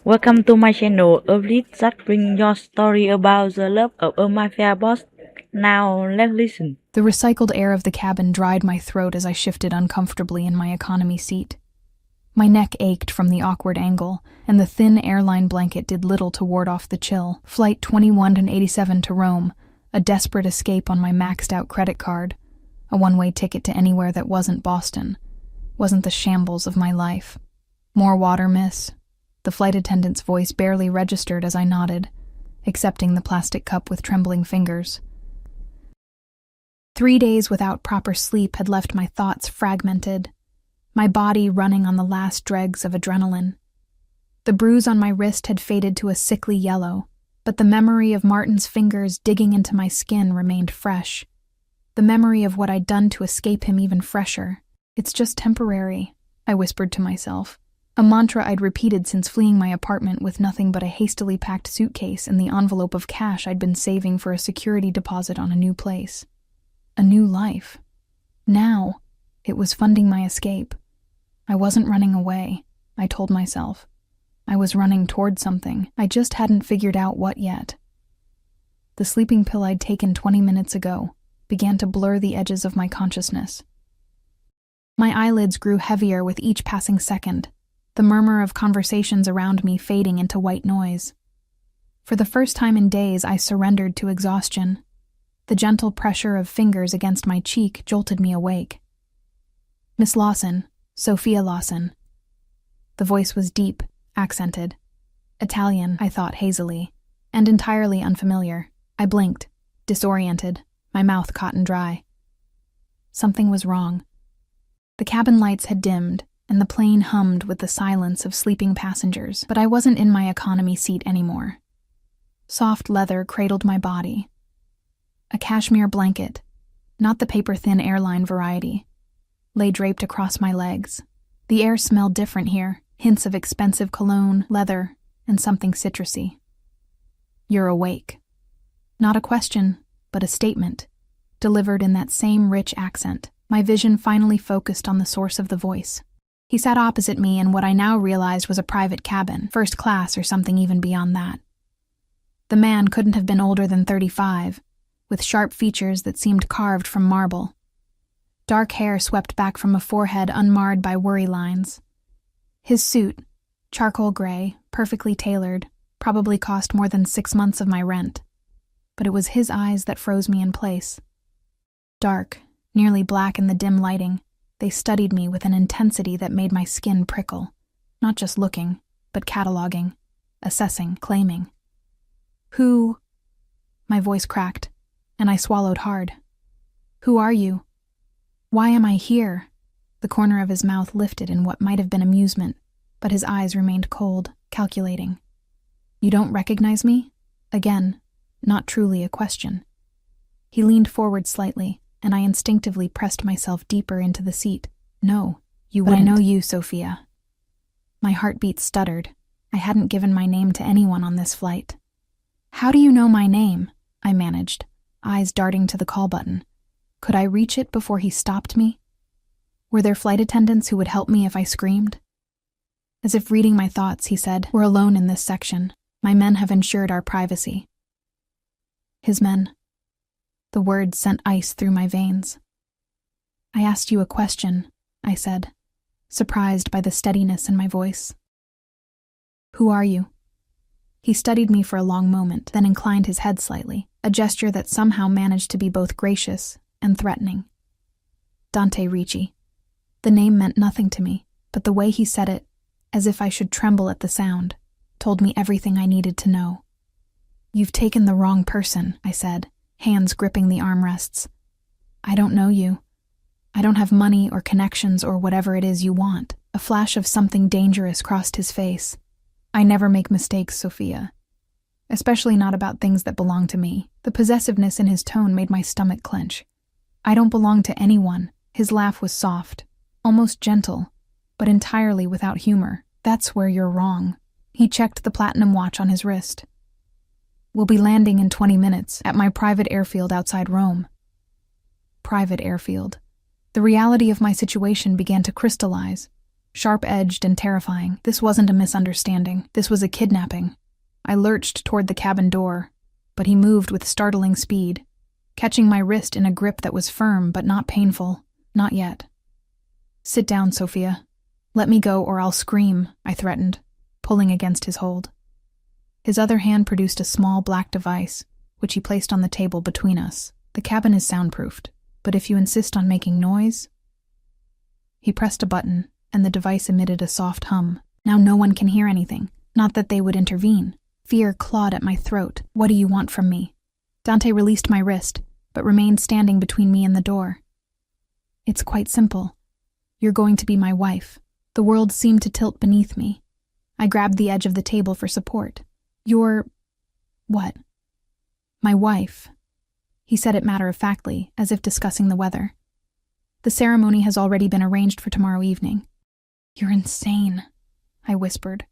Welcome to my channel, a lead that bring your story about the love of a mafia boss. Now let's listen. The recycled air of the cabin dried my throat as I shifted uncomfortably in my economy seat. My neck ached from the awkward angle, and the thin airline blanket did little to ward off the chill. Flight 2187 to Rome, a desperate escape on my maxed-out credit card, a one-way ticket to anywhere that wasn't Boston, wasn't the shambles of my life. More water, miss? The flight attendant's voice barely registered as I nodded, accepting the plastic cup with trembling fingers. 3 days without proper sleep had left my thoughts fragmented, my body running on the last dregs of adrenaline. The bruise on my wrist had faded to a sickly yellow, but the memory of Martin's fingers digging into my skin remained fresh. The memory of what I'd done to escape him even fresher. It's just temporary, I whispered to myself, a mantra I'd repeated since fleeing my apartment with nothing but a hastily packed suitcase and the envelope of cash I'd been saving for a security deposit on a new place. A new life. Now, it was funding my escape. I wasn't running away, I told myself. I was running toward something. I just hadn't figured out what yet. The sleeping pill I'd taken 20 minutes ago began to blur the edges of my consciousness. My eyelids grew heavier with each passing second, the murmur of conversations around me fading into white noise. For the first time in days, I surrendered to exhaustion. The gentle pressure of fingers against my cheek jolted me awake. Miss Lawson, Sophia Lawson. The voice was deep, accented. Italian, I thought hazily, and entirely unfamiliar. I blinked, disoriented, my mouth cotton dry. Something was wrong. The cabin lights had dimmed, and the plane hummed with the silence of sleeping passengers, but I wasn't in my economy seat anymore. Soft leather cradled my body. A cashmere blanket, not the paper-thin airline variety, lay draped across my legs. The air smelled different here, hints of expensive cologne, leather, and something citrusy. You're awake. Not a question, but a statement, delivered in that same rich accent. My vision finally focused on the source of the voice. He sat opposite me in what I now realized was a private cabin, first class or something even beyond that. The man couldn't have been older than 35, with sharp features that seemed carved from marble. Dark hair swept back from a forehead unmarred by worry lines. His suit, charcoal gray, perfectly tailored, probably cost more than 6 months of my rent. But it was his eyes that froze me in place. Dark, nearly black in the dim lighting, they studied me with an intensity that made my skin prickle, not just looking, but cataloging, assessing, claiming. Who? My voice cracked, and I swallowed hard. Who are you? Why am I here? The corner of his mouth lifted in what might have been amusement, but his eyes remained cold, calculating. You don't recognize me? Again, not truly a question. He leaned forward slightly, and I instinctively pressed myself deeper into the seat. No, you wouldn't. But I know you, Sophia. My heartbeat stuttered. I hadn't given my name to anyone on this flight. How do you know my name? I managed, eyes darting to the call button. Could I reach it before he stopped me? Were there flight attendants who would help me if I screamed? As if reading my thoughts, he said, We're alone in this section. My men have ensured our privacy. His men. The words sent ice through my veins. I asked you a question, I said, surprised by the steadiness in my voice. Who are you? He studied me for a long moment, then inclined his head slightly, a gesture that somehow managed to be both gracious and threatening. Dante Ricci. The name meant nothing to me, but the way he said it, as if I should tremble at the sound, told me everything I needed to know. You've taken the wrong person, I said, hands gripping the armrests. I don't know you. I don't have money or connections or whatever it is you want. A flash of something dangerous crossed his face. I never make mistakes, Sophia. Especially not about things that belong to me. The possessiveness in his tone made my stomach clench. I don't belong to anyone. His laugh was soft, almost gentle, but entirely without humor. That's where you're wrong. He checked the platinum watch on his wrist. We'll be landing in 20 minutes at my private airfield outside Rome. Private airfield. The reality of my situation began to crystallize. Sharp-edged and terrifying. This wasn't a misunderstanding. This was a kidnapping. I lurched toward the cabin door, but he moved with startling speed, catching my wrist in a grip that was firm but not painful. Not yet. "Sit down, Sophia. Let me go or I'll scream," I threatened, pulling against his hold. His other hand produced a small black device, which he placed on the table between us. "The cabin is soundproofed, but if you insist on making noise..." He pressed a button, and the device emitted a soft hum. Now no one can hear anything. Not that they would intervene. Fear clawed at my throat. "What do you want from me?" Dante released my wrist, but remained standing between me and the door. "It's quite simple. You're going to be my wife." The world seemed to tilt beneath me. I grabbed the edge of the table for support. "You're... what?" "My wife." He said it matter-of-factly, as if discussing the weather. "The ceremony has already been arranged for tomorrow evening." "You're insane," I whispered,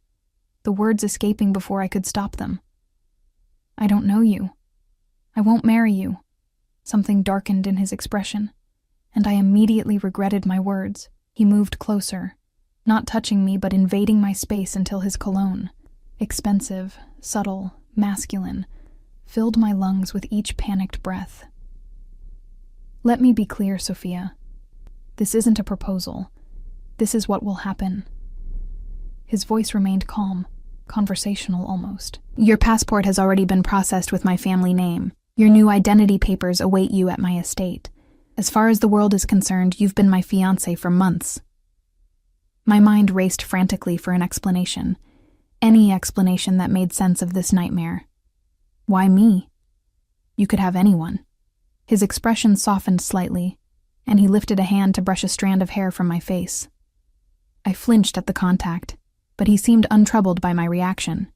the words escaping before I could stop them. "I don't know you. I won't marry you." Something darkened in his expression, and I immediately regretted my words. He moved closer, not touching me but invading my space until his cologne, expensive, subtle, masculine, filled my lungs with each panicked breath. "Let me be clear, Sophia. This isn't a proposal. This is what will happen." His voice remained calm, conversational almost. "Your passport has already been processed with my family name. Your new identity papers await you at my estate. As far as the world is concerned, you've been my fiancé for months." My mind raced frantically for an explanation. Any explanation that made sense of this nightmare. "Why me? You could have anyone." His expression softened slightly, and he lifted a hand to brush a strand of hair from my face. I flinched at the contact, but he seemed untroubled by my reaction.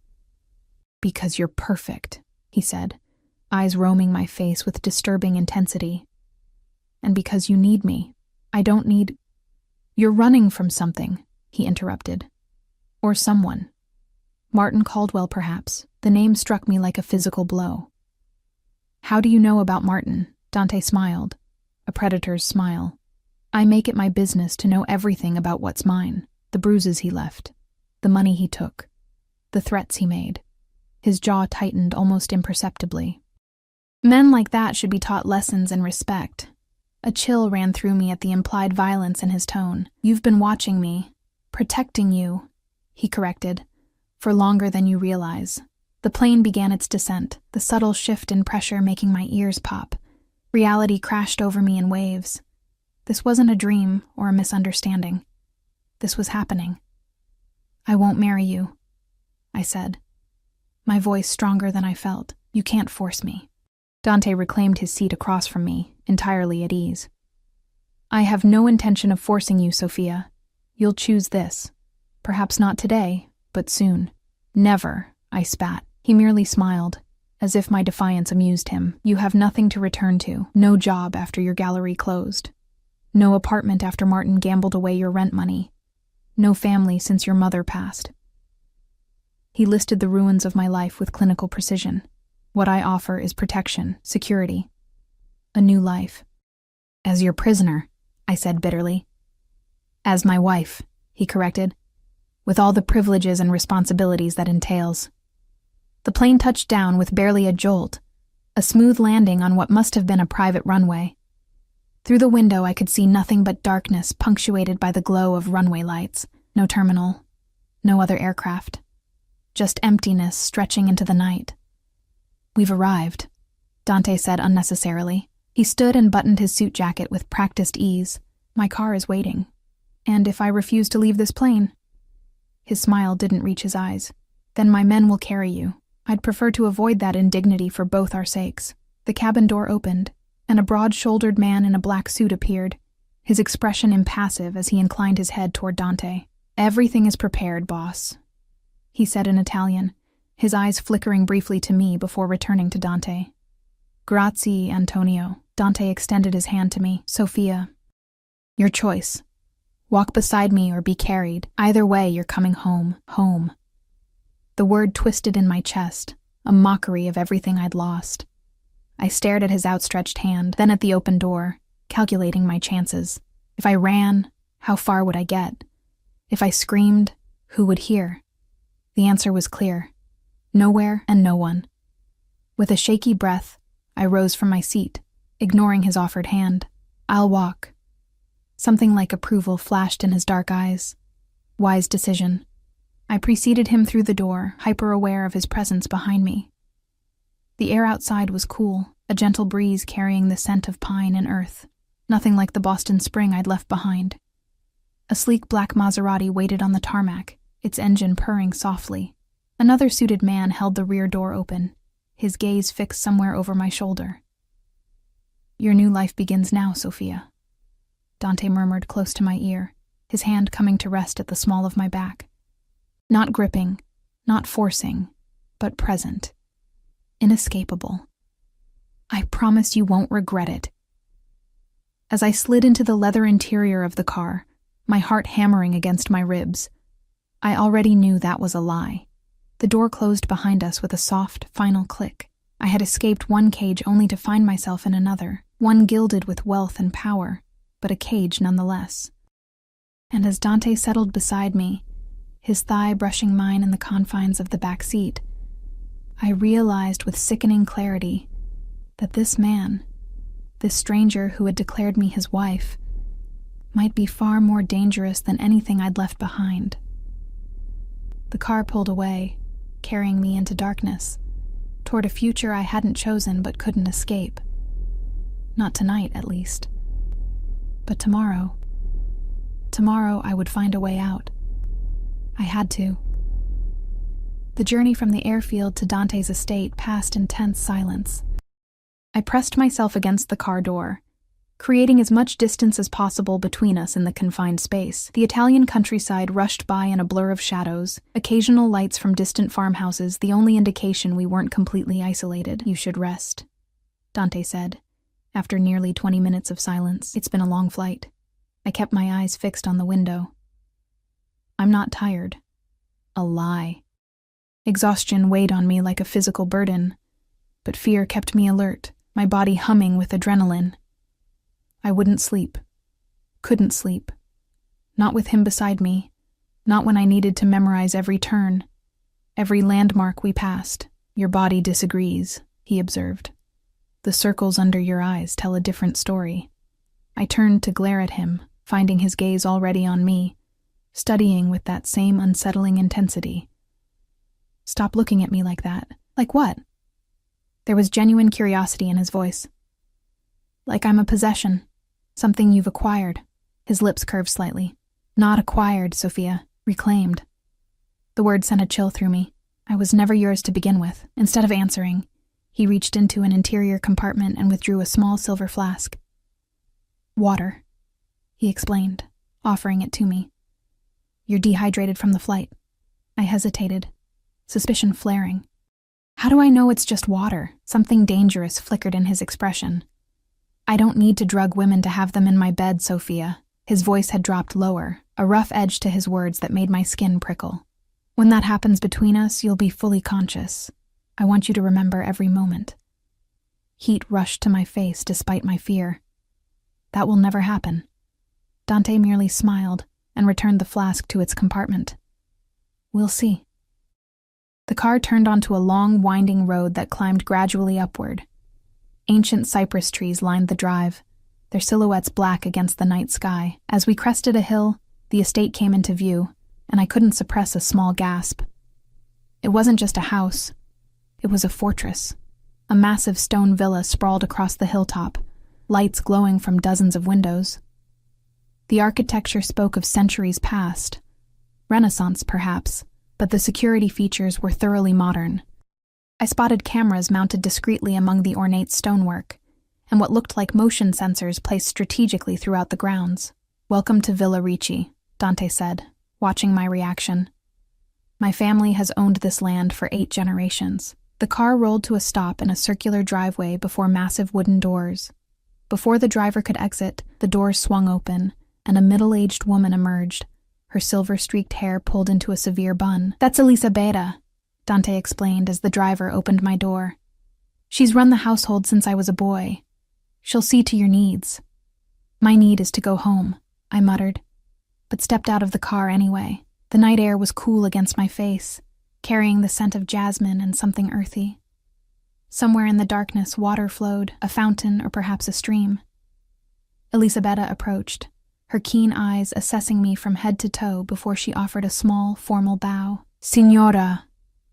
"Because you're perfect," he said, eyes roaming my face with disturbing intensity. "And because you need me. I don't need..." "You're running from something," he interrupted. "Or someone. Martin Caldwell, perhaps." The name struck me like a physical blow. "How do you know about Martin?" Dante smiled, a predator's smile. "I make it my business to know everything about what's mine. The bruises he left, the money he took, the threats he made." His jaw tightened almost imperceptibly. Men like that should be taught lessons in respect. A chill ran through me at the implied violence in his tone. "You've been watching me, protecting you," he corrected, "for longer than you realize." The plane began its descent, the subtle shift in pressure making my ears pop. Reality crashed over me in waves. This wasn't a dream or a misunderstanding. This was happening. "I won't marry you," I said, my voice stronger than I felt. "You can't force me." Dante reclaimed his seat across from me, entirely at ease. "I have no intention of forcing you, Sophia. You'll choose this. Perhaps not today, but soon." "Never," I spat. He merely smiled, as if my defiance amused him. "You have nothing to return to. No job after your gallery closed. No apartment after Martin gambled away your rent money. No family since your mother passed." He listed the ruins of my life with clinical precision. "What I offer is protection, security, a new life." "As your prisoner," I said bitterly. "As my wife," he corrected, "with all the privileges and responsibilities that entails." The plane touched down with barely a jolt, a smooth landing on what must have been a private runway. Through the window I could see nothing but darkness punctuated by the glow of runway lights. No terminal, no other aircraft. Just emptiness stretching into the night. "We've arrived," Dante said unnecessarily. He stood and buttoned his suit jacket with practiced ease. "My car is waiting. And if I refuse to leave this plane..." His smile didn't reach his eyes. "Then my men will carry you. I'd prefer to avoid that indignity for both our sakes." The cabin door opened, and a broad-shouldered man in a black suit appeared, his expression impassive as he inclined his head toward Dante. "Everything is prepared, boss," he said in Italian, his eyes flickering briefly to me before returning to Dante. "Grazie, Antonio." Dante extended his hand to me. "Sophia, your choice. Walk beside me or be carried. Either way, you're coming home. Home." The word twisted in my chest, a mockery of everything I'd lost. I stared at his outstretched hand, then at the open door, calculating my chances. If I ran, how far would I get? If I screamed, who would hear? The answer was clear. Nowhere and no one. With a shaky breath, I rose from my seat, ignoring his offered hand. I'll walk. Something like approval flashed in his dark eyes. Wise decision. I preceded him through the door, hyper-aware of his presence behind me. The air outside was cool, a gentle breeze carrying the scent of pine and earth. Nothing like the Boston spring I'd left behind. A sleek black Maserati waited on the tarmac, its engine purring softly. Another suited man held the rear door open, his gaze fixed somewhere over my shoulder. "Your new life begins now, Sophia," Dante murmured close to my ear, his hand coming to rest at the small of my back. Not gripping, not forcing, but present. Inescapable. "I promise you won't regret it." As I slid into the leather interior of the car, my heart hammering against my ribs, I already knew that was a lie. The door closed behind us with a soft, final click. I had escaped one cage only to find myself in another, one gilded with wealth and power, but a cage nonetheless. And as Dante settled beside me, his thigh brushing mine in the confines of the back seat, I realized with sickening clarity that this man, this stranger who had declared me his wife, might be far more dangerous than anything I'd left behind. The car pulled away, carrying me into darkness, toward a future I hadn't chosen but couldn't escape. Not tonight, at least. But tomorrow. Tomorrow I would find a way out. I had to. The journey from the airfield to Dante's estate passed in tense silence. I pressed myself against the car door, creating as much distance as possible between us in the confined space. The Italian countryside rushed by in a blur of shadows, occasional lights from distant farmhouses the only indication we weren't completely isolated. "You should rest," Dante said, after nearly 20 minutes of silence. "It's been a long flight." I kept my eyes fixed on the window. "I'm not tired." A lie. Exhaustion weighed on me like a physical burden, but fear kept me alert, my body humming with adrenaline. I wouldn't sleep. Couldn't sleep. Not with him beside me. Not when I needed to memorize every turn, every landmark we passed. "Your body disagrees," he observed. "The circles under your eyes tell a different story." I turned to glare at him, finding his gaze already on me, studying with that same unsettling intensity. "Stop looking at me like that." "Like what?" There was genuine curiosity in his voice. "Like I'm a possession. Something you've acquired." His lips curved slightly. "Not acquired, Sophia. Reclaimed." The word sent a chill through me. "I was never yours to begin with." Instead of answering, he reached into an interior compartment and withdrew a small silver flask. "Water," he explained, offering it to me. "You're dehydrated from the flight." I hesitated, suspicion flaring. "How do I know it's just water?" Something dangerous flickered in his expression. "I don't need to drug women to have them in my bed, Sophia." His voice had dropped lower, a rough edge to his words that made my skin prickle. "When that happens between us, you'll be fully conscious. I want you to remember every moment." Heat rushed to my face despite my fear. "That will never happen." Dante merely smiled and returned the flask to its compartment. "We'll see." The car turned onto a long, winding road that climbed gradually upward. Ancient cypress trees lined the drive, their silhouettes black against the night sky. As we crested a hill, the estate came into view, and I couldn't suppress a small gasp. It wasn't just a house. It was a fortress. A massive stone villa sprawled across the hilltop, lights glowing from dozens of windows. The architecture spoke of centuries past. Renaissance, perhaps, but the security features were thoroughly modern. I spotted cameras mounted discreetly among the ornate stonework, and what looked like motion sensors placed strategically throughout the grounds. "Welcome to Villa Ricci," Dante said, watching my reaction. "My family has owned this land for 8 generations." The car rolled to a stop in a circular driveway before massive wooden doors. Before the driver could exit, the doors swung open, and a middle-aged woman emerged, her silver-streaked hair pulled into a severe bun. "That's Elisabetta," Dante explained as the driver opened my door. "She's run the household since I was a boy. She'll see to your needs." "My need is to go home," I muttered. but stepped out of the car anyway. The night air was cool against my face, carrying the scent of jasmine and something earthy. Somewhere in the darkness, water flowed, a fountain or perhaps a stream. Elisabetta approached, her keen eyes assessing me from head to toe before she offered a small, formal bow. "Signora,"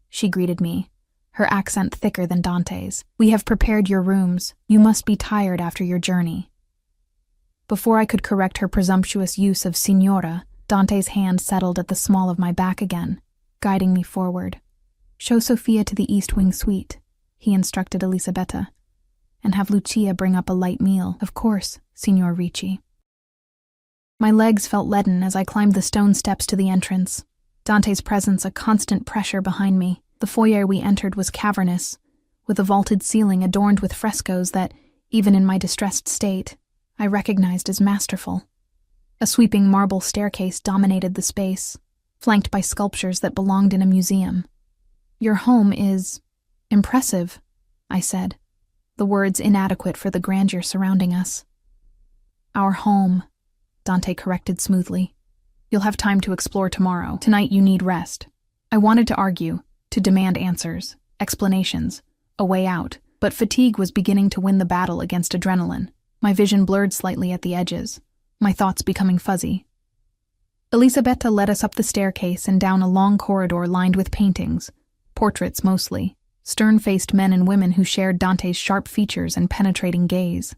she greeted me, her accent thicker than Dante's. "We have prepared your rooms. You must be tired after your journey." Before I could correct her presumptuous use of signora, Dante's hand settled at the small of my back again, guiding me forward. "Show Sophia to the East Wing suite," he instructed Elisabetta, "and have Lucia bring up a light meal." "Of course, Signor Ricci." My legs felt leaden as I climbed the stone steps to the entrance, Dante's presence a constant pressure behind me. The foyer we entered was cavernous, with a vaulted ceiling adorned with frescoes that, even in my distressed state, I recognized as masterful. A sweeping marble staircase dominated the space, flanked by sculptures that belonged in a museum. "Your home is impressive," I said, the words inadequate for the grandeur surrounding us. "Our home," Dante corrected smoothly. "You'll have time to explore tomorrow. Tonight you need rest." I wanted to argue, to demand answers, explanations, a way out, but fatigue was beginning to win the battle against adrenaline. My vision blurred slightly at the edges, my thoughts becoming fuzzy. Elisabetta led us up the staircase and down a long corridor lined with paintings, portraits mostly, stern-faced men and women who shared Dante's sharp features and penetrating gaze.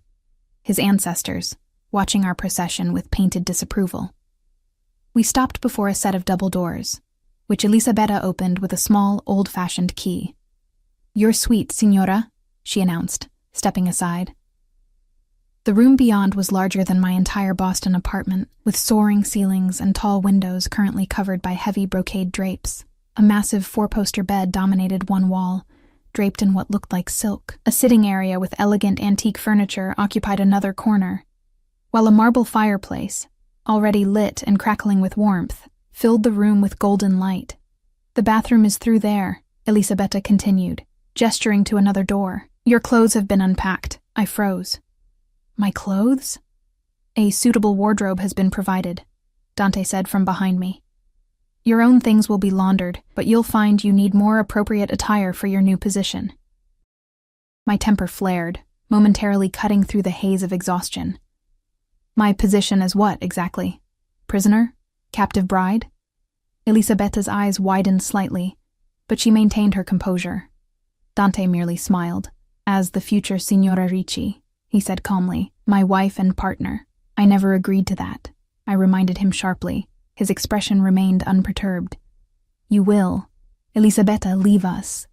His ancestors, watching our procession with painted disapproval. We stopped before a set of double doors, which Elisabetta opened with a small, old-fashioned key. "Your suite, signora," she announced, stepping aside. The room beyond was larger than my entire Boston apartment, with soaring ceilings and tall windows currently covered by heavy brocade drapes. A massive four-poster bed dominated one wall, draped in what looked like silk. A sitting area with elegant antique furniture occupied another corner, while a marble fireplace, already lit and crackling with warmth, filled the room with golden light. "The bathroom is through there," Elisabetta continued, gesturing to another door. "Your clothes have been unpacked." I froze. "My clothes?" "A suitable wardrobe has been provided," Dante said from behind me. "Your own things will be laundered, but you'll find you need more appropriate attire for your new position." My temper flared, momentarily cutting through the haze of exhaustion. "My position as what, exactly? Prisoner? Captive bride?" Elisabetta's eyes widened slightly, but she maintained her composure. Dante merely smiled. "As the future Signora Ricci," he said calmly, "my wife and partner. I never agreed to that," I reminded him sharply. His expression remained unperturbed. "You will. Elisabetta, leave us."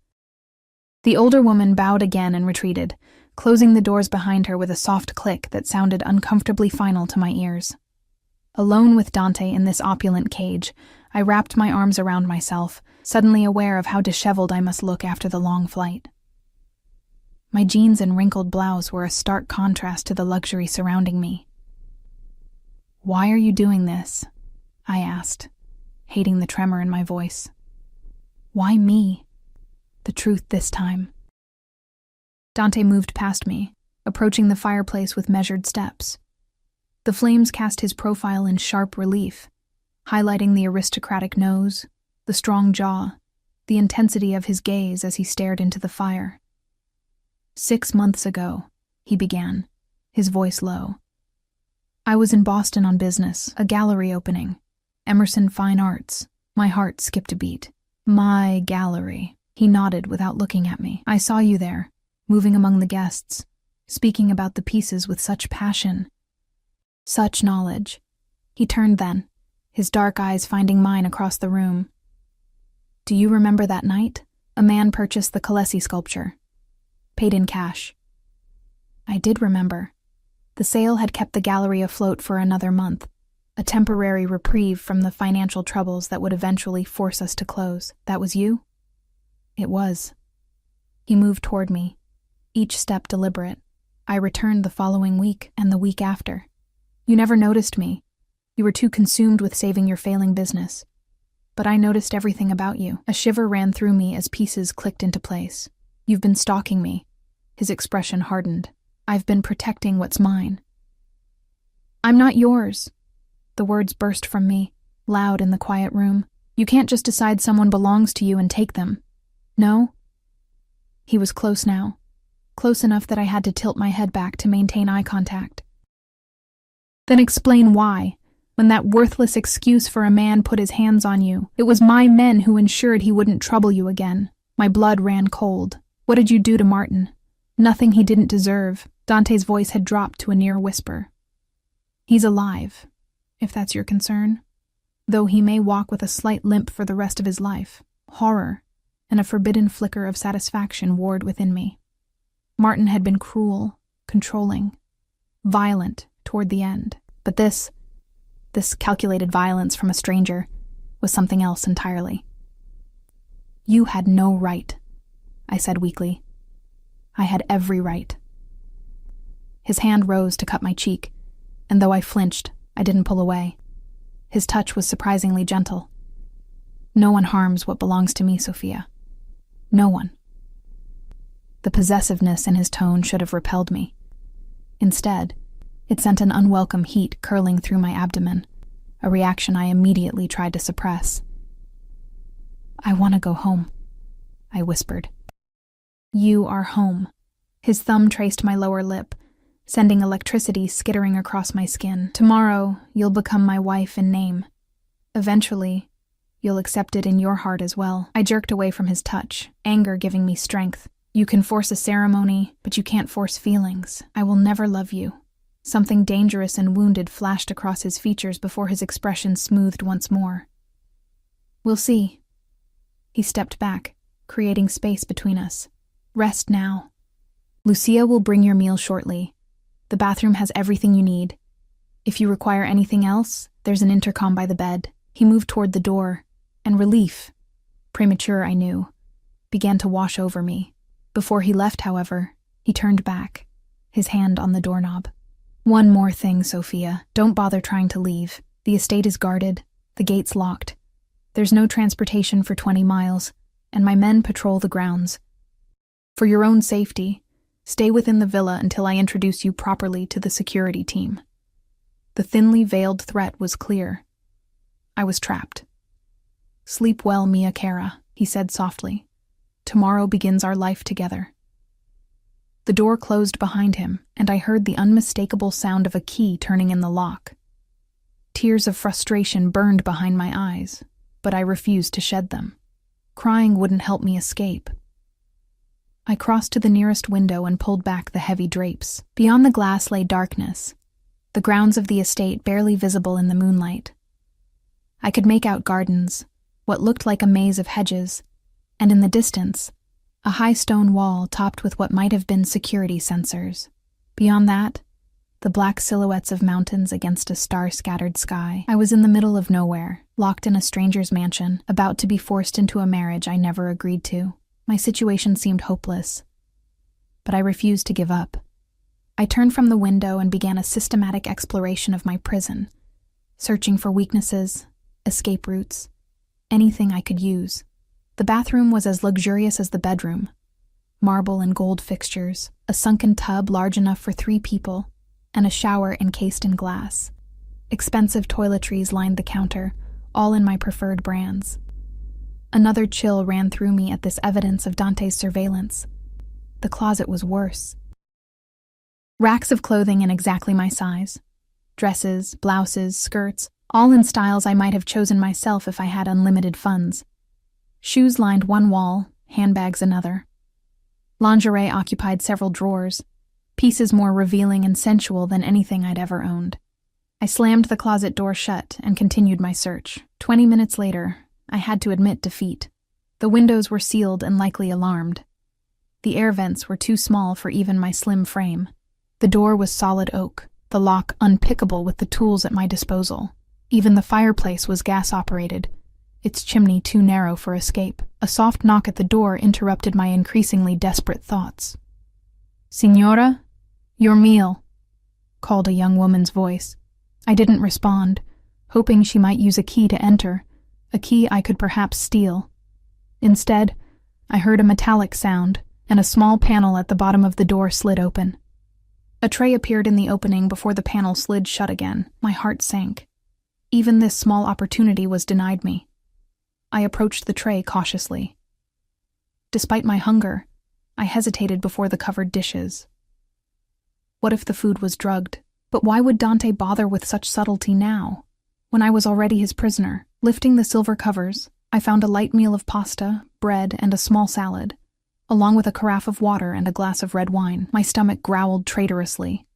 The older woman bowed again and retreated, closing the doors behind her with a soft click that sounded uncomfortably final to my ears. Alone with Dante in this opulent cage, I wrapped my arms around myself, suddenly aware of how disheveled I must look after the long flight. My jeans and wrinkled blouse were a stark contrast to the luxury surrounding me. "Why are you doing this?" I asked, hating the tremor in my voice. "Why me?" The truth this time. Dante moved past me, approaching the fireplace with measured steps. The flames cast his profile in sharp relief, highlighting the aristocratic nose, the strong jaw, the intensity of his gaze as he stared into the fire. "6 months ago," he began, his voice low. "I was in Boston on business, a gallery opening. Emerson Fine Arts." My heart skipped a beat. "My gallery." He nodded without looking at me. "I saw you there, moving among the guests, speaking about the pieces with such passion. Such knowledge." He turned then, his dark eyes finding mine across the room. "Do you remember that night? A man purchased the Colesi sculpture. Paid in cash." I did remember. The sale had kept the gallery afloat for another month, a temporary reprieve from the financial troubles that would eventually force us to close. "That was you?" "It was." He moved toward me, each step deliberate. "I returned the following week and the week after. You never noticed me. You were too consumed with saving your failing business. But I noticed everything about you." A shiver ran through me as pieces clicked into place. "You've been stalking me." His expression hardened. "I've been protecting what's mine." "I'm not yours." The words burst from me, loud in the quiet room. You can't just decide someone belongs to you and take them. No? He was close now. Close enough that I had to tilt my head back to maintain eye contact. Then explain why, when that worthless excuse for a man put his hands on you. It was my men who ensured he wouldn't trouble you again. My blood ran cold. What did you do to Martin? Nothing he didn't deserve. Dante's voice had dropped to a near whisper. He's alive, if that's your concern. Though he may walk with a slight limp for the rest of his life. Horror and a forbidden flicker of satisfaction warred within me. Martin had been cruel, controlling, violent toward the end. But this calculated violence from a stranger was something else entirely. You had no right, I said weakly. I had every right. His hand rose to cut my cheek, and though I flinched, I didn't pull away. His touch was surprisingly gentle. No one harms what belongs to me, Sophia. No one. The possessiveness in his tone should have repelled me. Instead, it sent an unwelcome heat curling through my abdomen, a reaction I immediately tried to suppress. I want to go home, I whispered. You are home. His thumb traced my lower lip, sending electricity skittering across my skin. Tomorrow, you'll become my wife in name. Eventually, you'll accept it in your heart as well. I jerked away from his touch, anger giving me strength. You can force a ceremony, but you can't force feelings. I will never love you. Something dangerous and wounded flashed across his features before his expression smoothed once more. We'll see. He stepped back, creating space between us. Rest now. Lucia will bring your meal shortly. The bathroom has everything you need. If you require anything else, there's an intercom by the bed. He moved toward the door, and relief, premature I knew, began to wash over me. Before he left, however, he turned back, his hand on the doorknob. One more thing, Sophia. Don't bother trying to leave. The estate is guarded, the gates locked. There's no transportation for 20 miles, and my men patrol the grounds. For your own safety, stay within the villa until I introduce you properly to the security team. The thinly veiled threat was clear. I was trapped. Sleep well, Mia Cara, he said softly. Tomorrow begins our life together. The door closed behind him, and I heard the unmistakable sound of a key turning in the lock. Tears of frustration burned behind my eyes, but I refused to shed them. Crying wouldn't help me escape. I crossed to the nearest window and pulled back the heavy drapes. Beyond the glass lay darkness, the grounds of the estate barely visible in the moonlight. I could make out gardens, what looked like a maze of hedges, and in the distance, a high stone wall topped with what might have been security sensors. Beyond that, the black silhouettes of mountains against a star-scattered sky. I was in the middle of nowhere, locked in a stranger's mansion, about to be forced into a marriage I never agreed to. My situation seemed hopeless, but I refused to give up. I turned from the window and began a systematic exploration of my prison, searching for weaknesses, escape routes, anything I could use. The bathroom was as luxurious as the bedroom. Marble and gold fixtures, a sunken tub large enough for 3 people, and a shower encased in glass. Expensive toiletries lined the counter, all in my preferred brands. Another chill ran through me at this evidence of Dante's surveillance. The closet was worse. Racks of clothing in exactly my size. Dresses, blouses, skirts, all in styles I might have chosen myself if I had unlimited funds. Shoes lined one wall, handbags another. Lingerie occupied several drawers, pieces more revealing and sensual than anything I'd ever owned. I slammed the closet door shut and continued my search. 20 minutes later, I had to admit defeat. The windows were sealed and likely alarmed. The air vents were too small for even my slim frame. The door was solid oak, the lock unpickable with the tools at my disposal. Even the fireplace was gas-operated, its chimney too narrow for escape. A soft knock at the door interrupted my increasingly desperate thoughts. "Signora, your meal," called a young woman's voice. I didn't respond, hoping she might use a key to enter, a key I could perhaps steal. Instead, I heard a metallic sound, and a small panel at the bottom of the door slid open. A tray appeared in the opening before the panel slid shut again. My heart sank. Even this small opportunity was denied me. I approached the tray cautiously. Despite my hunger, I hesitated before the covered dishes. What if the food was drugged? But why would Dante bother with such subtlety now, when I was already his prisoner? Lifting the silver covers, I found a light meal of pasta, bread, and a small salad, along with a carafe of water and a glass of red wine. My stomach growled traitorously.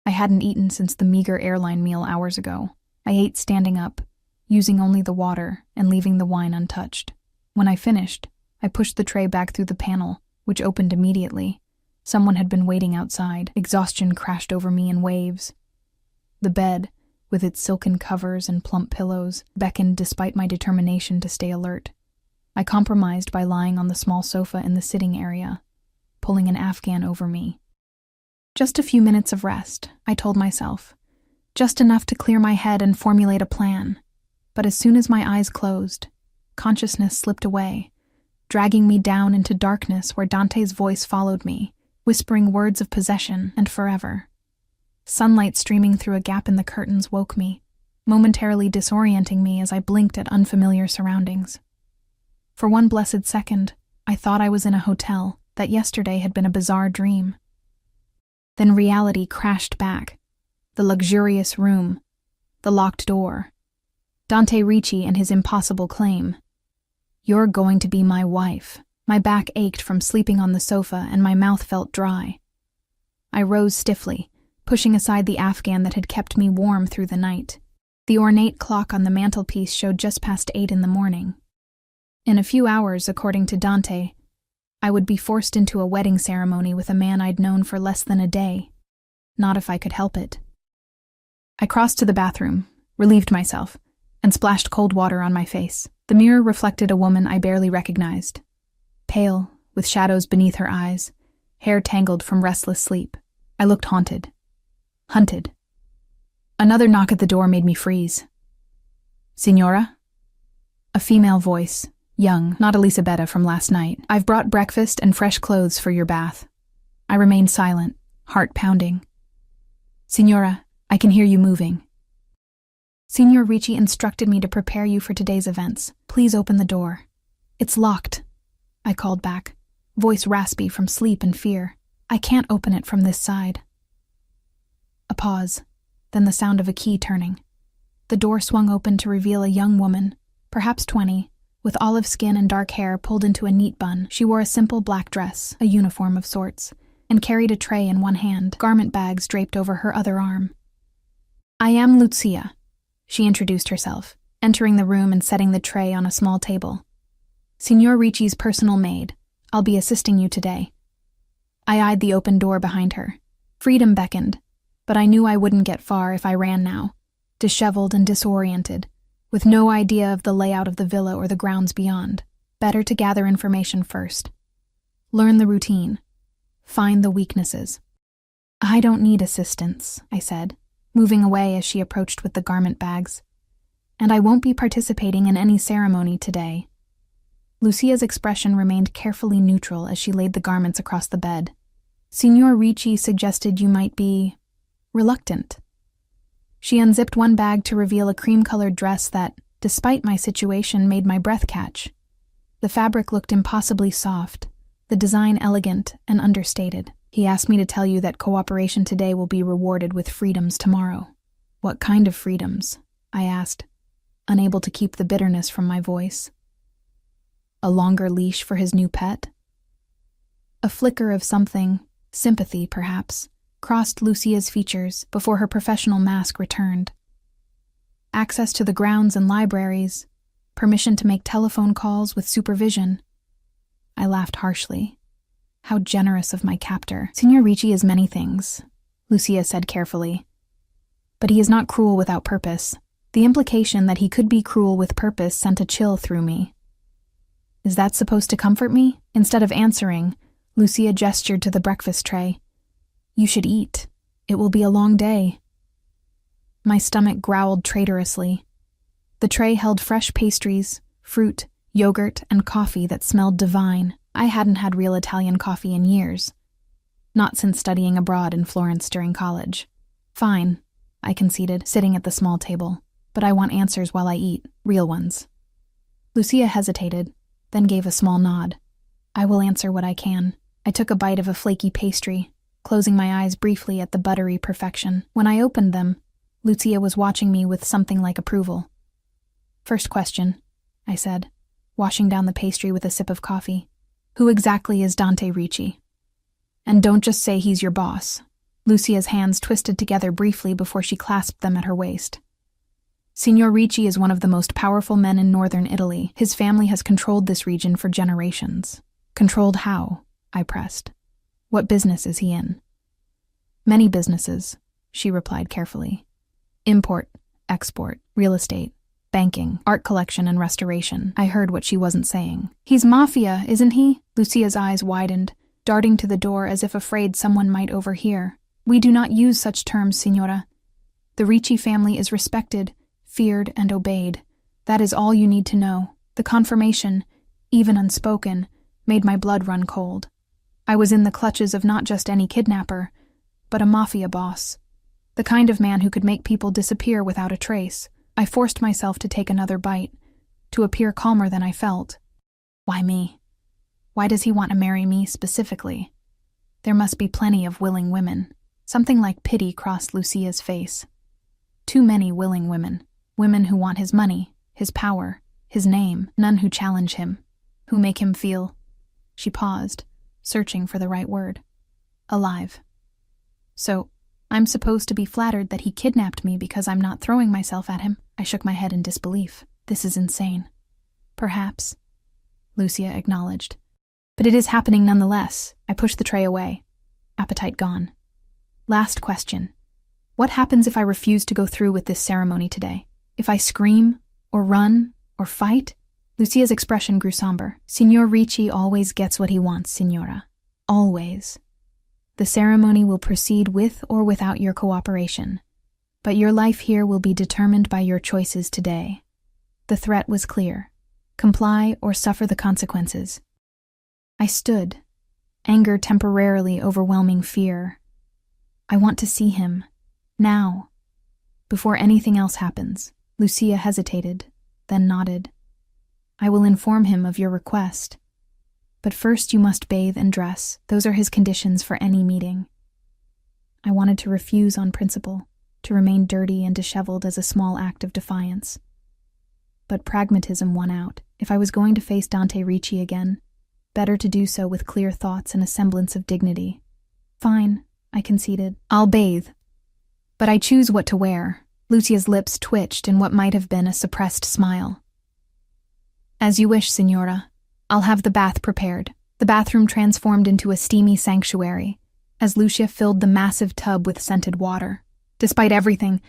I hadn't eaten since the meager airline meal hours ago. I ate standing up, using only the water and leaving the wine untouched. When I finished, I pushed the tray back through the panel, which opened immediately. Someone had been waiting outside. Exhaustion crashed over me in waves. The bed, with its silken covers and plump pillows, beckoned despite my determination to stay alert. I compromised by lying on the small sofa in the sitting area, pulling an Afghan over me. Just a few minutes of rest, I told myself. Just enough to clear my head and formulate a plan. But as soon as my eyes closed, consciousness slipped away, dragging me down into darkness where Dante's voice followed me, whispering words of possession and forever. Sunlight streaming through a gap in the curtains woke me, momentarily disorienting me as I blinked at unfamiliar surroundings. For one blessed second, I thought I was in a hotel, that yesterday had been a bizarre dream. Then reality crashed back. The luxurious room, the locked door, Dante Ricci and his impossible claim. "You're going to be my wife." My back ached from sleeping on the sofa and my mouth felt dry. I rose stiffly, pushing aside the Afghan that had kept me warm through the night. The ornate clock on the mantelpiece showed just past 8 in the morning. In a few hours, according to Dante, I would be forced into a wedding ceremony with a man I'd known for less than a day. Not if I could help it. I crossed to the bathroom, relieved myself, and splashed cold water on my face. The mirror reflected a woman I barely recognized. Pale, with shadows beneath her eyes, hair tangled from restless sleep. I looked haunted. Hunted. Another knock at the door made me freeze. "Signora?" A female voice, young, not Elisabetta from last night. "I've brought breakfast and fresh clothes for your bath." I remained silent, heart pounding. "Signora, I can hear you moving." "Signor Ricci instructed me to prepare you for today's events. Please open the door." "It's locked," I called back, voice raspy from sleep and fear. "I can't open it from this side." A pause, then the sound of a key turning. The door swung open to reveal a young woman, perhaps 20, with olive skin and dark hair pulled into a neat bun. She wore a simple black dress, a uniform of sorts, and carried a tray in one hand, garment bags draped over her other arm. "I am Lucia," she introduced herself, entering the room and setting the tray on a small table. "Signor Ricci's personal maid. I'll be assisting you today." I eyed the open door behind her. Freedom beckoned, but I knew I wouldn't get far if I ran now, disheveled and disoriented, with no idea of the layout of the villa or the grounds beyond. Better to gather information first. Learn the routine. Find the weaknesses. "I don't need assistance," I said, moving away as she approached with the garment bags. "And I won't be participating in any ceremony today." Lucia's expression remained carefully neutral as she laid the garments across the bed. "Signor Ricci suggested you might be reluctant." She unzipped one bag to reveal a cream-colored dress that, despite my situation, made my breath catch. The fabric looked impossibly soft, the design elegant and understated. "He asked me to tell you that cooperation today will be rewarded with freedoms tomorrow." "What kind of freedoms?" I asked, unable to keep the bitterness from my voice. A longer leash for his new pet? A flicker of something, sympathy perhaps, crossed Lucia's features before her professional mask returned. Access to the grounds and libraries, permission to make telephone calls with supervision. I laughed harshly. How generous of my captor. "Signor Ricci is many things," Lucia said carefully. "But he is not cruel without purpose." The implication that he could be cruel with purpose sent a chill through me. "Is that supposed to comfort me?" Instead of answering, Lucia gestured to the breakfast tray. "You should eat. It will be a long day." My stomach growled traitorously. The tray held fresh pastries, fruit, yogurt, and coffee that smelled divine. I hadn't had real Italian coffee in years. Not since studying abroad in Florence during college. "Fine," I conceded, sitting at the small table. But I want answers while I eat, real ones. Lucia hesitated, then gave a small nod. I will answer what I can. I took a bite of a flaky pastry, closing my eyes briefly at the buttery perfection. When I opened them, Lucia was watching me with something like approval. First question, I said, washing down the pastry with a sip of coffee. Who exactly is Dante Ricci? And don't just say he's your boss. Lucia's hands twisted together briefly before she clasped them at her waist. Signor Ricci is one of the most powerful men in northern Italy. His family has controlled this region for generations. Controlled how? I pressed. What business is he in? Many businesses, she replied carefully. Import, export, real estate, banking, art collection and restoration. I heard what she wasn't saying. He's Mafia, isn't he? Lucia's eyes widened, darting to the door as if afraid someone might overhear. We do not use such terms, signora. The Ricci family is respected, feared, and obeyed. That is all you need to know. The confirmation, even unspoken, made my blood run cold. I was in the clutches of not just any kidnapper, but a mafia boss. The kind of man who could make people disappear without a trace. I forced myself to take another bite, to appear calmer than I felt. Why me? Why does he want to marry me specifically? There must be plenty of willing women. Something like pity crossed Lucia's face. Too many willing women. Women who want his money, his power, his name, none who challenge him, who make him feel. She paused, searching for the right word. Alive. So, I'm supposed to be flattered that he kidnapped me because I'm not throwing myself at him. I shook my head in disbelief. This is insane. Perhaps, Lucia acknowledged. But it is happening nonetheless. I pushed the tray away. Appetite gone. Last question. What happens if I refuse to go through with this ceremony today? If I scream, or run, or fight? Lucia's expression grew somber. Signor Ricci always gets what he wants, signora. Always. The ceremony will proceed with or without your cooperation. But your life here will be determined by your choices today. The threat was clear. Comply or suffer the consequences. I stood, anger temporarily overwhelming fear. I want to see him. Now. Before anything else happens. Lucia hesitated, then nodded. I will inform him of your request. But first you must bathe and dress. Those are his conditions for any meeting. I wanted to refuse on principle, to remain dirty and disheveled as a small act of defiance. But pragmatism won out. If I was going to face Dante Ricci again, better to do so with clear thoughts and a semblance of dignity. Fine, I conceded. I'll bathe. But I choose what to wear. Lucia's lips twitched in what might have been a suppressed smile. As you wish, signora. I'll have the bath prepared. The bathroom transformed into a steamy sanctuary, as Lucia filled the massive tub with scented water. Despite everything,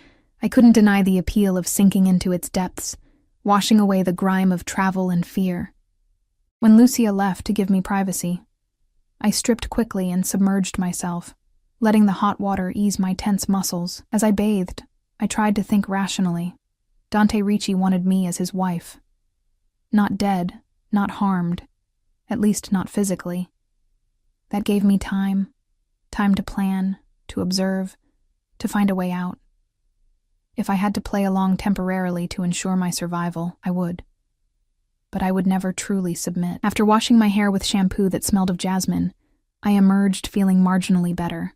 I couldn't deny the appeal of sinking into its depths, washing away the grime of travel and fear. When Lucia left to give me privacy, I stripped quickly and submerged myself, letting the hot water ease my tense muscles. As I bathed, I tried to think rationally. Dante Ricci wanted me as his wife. Not dead, not harmed, at least not physically. That gave me time to plan, to observe, to find a way out. If I had to play along temporarily to ensure my survival, I would. But I would never truly submit. After washing my hair with shampoo that smelled of jasmine, I emerged feeling marginally better.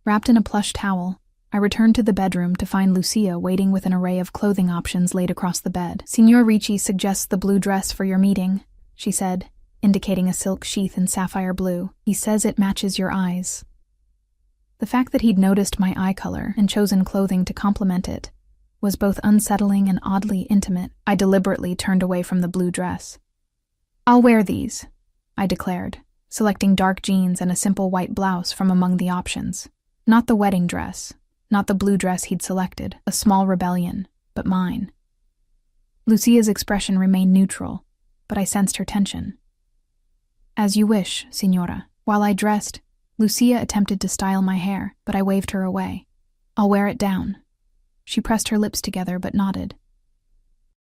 Wrapped in a plush towel, I returned to the bedroom to find Lucia waiting with an array of clothing options laid across the bed. Signor Ricci suggests the blue dress for your meeting, she said, indicating a silk sheath in sapphire blue. He says it matches your eyes. The fact that he'd noticed my eye color and chosen clothing to complement it was both unsettling and oddly intimate. I deliberately turned away from the blue dress. I'll wear these, I declared, selecting dark jeans and a simple white blouse from among the options. Not the wedding dress. Not the blue dress he'd selected, a small rebellion, but mine. Lucia's expression remained neutral, but I sensed her tension. As you wish, signora. While I dressed, Lucia attempted to style my hair, but I waved her away. I'll wear it down. She pressed her lips together but nodded.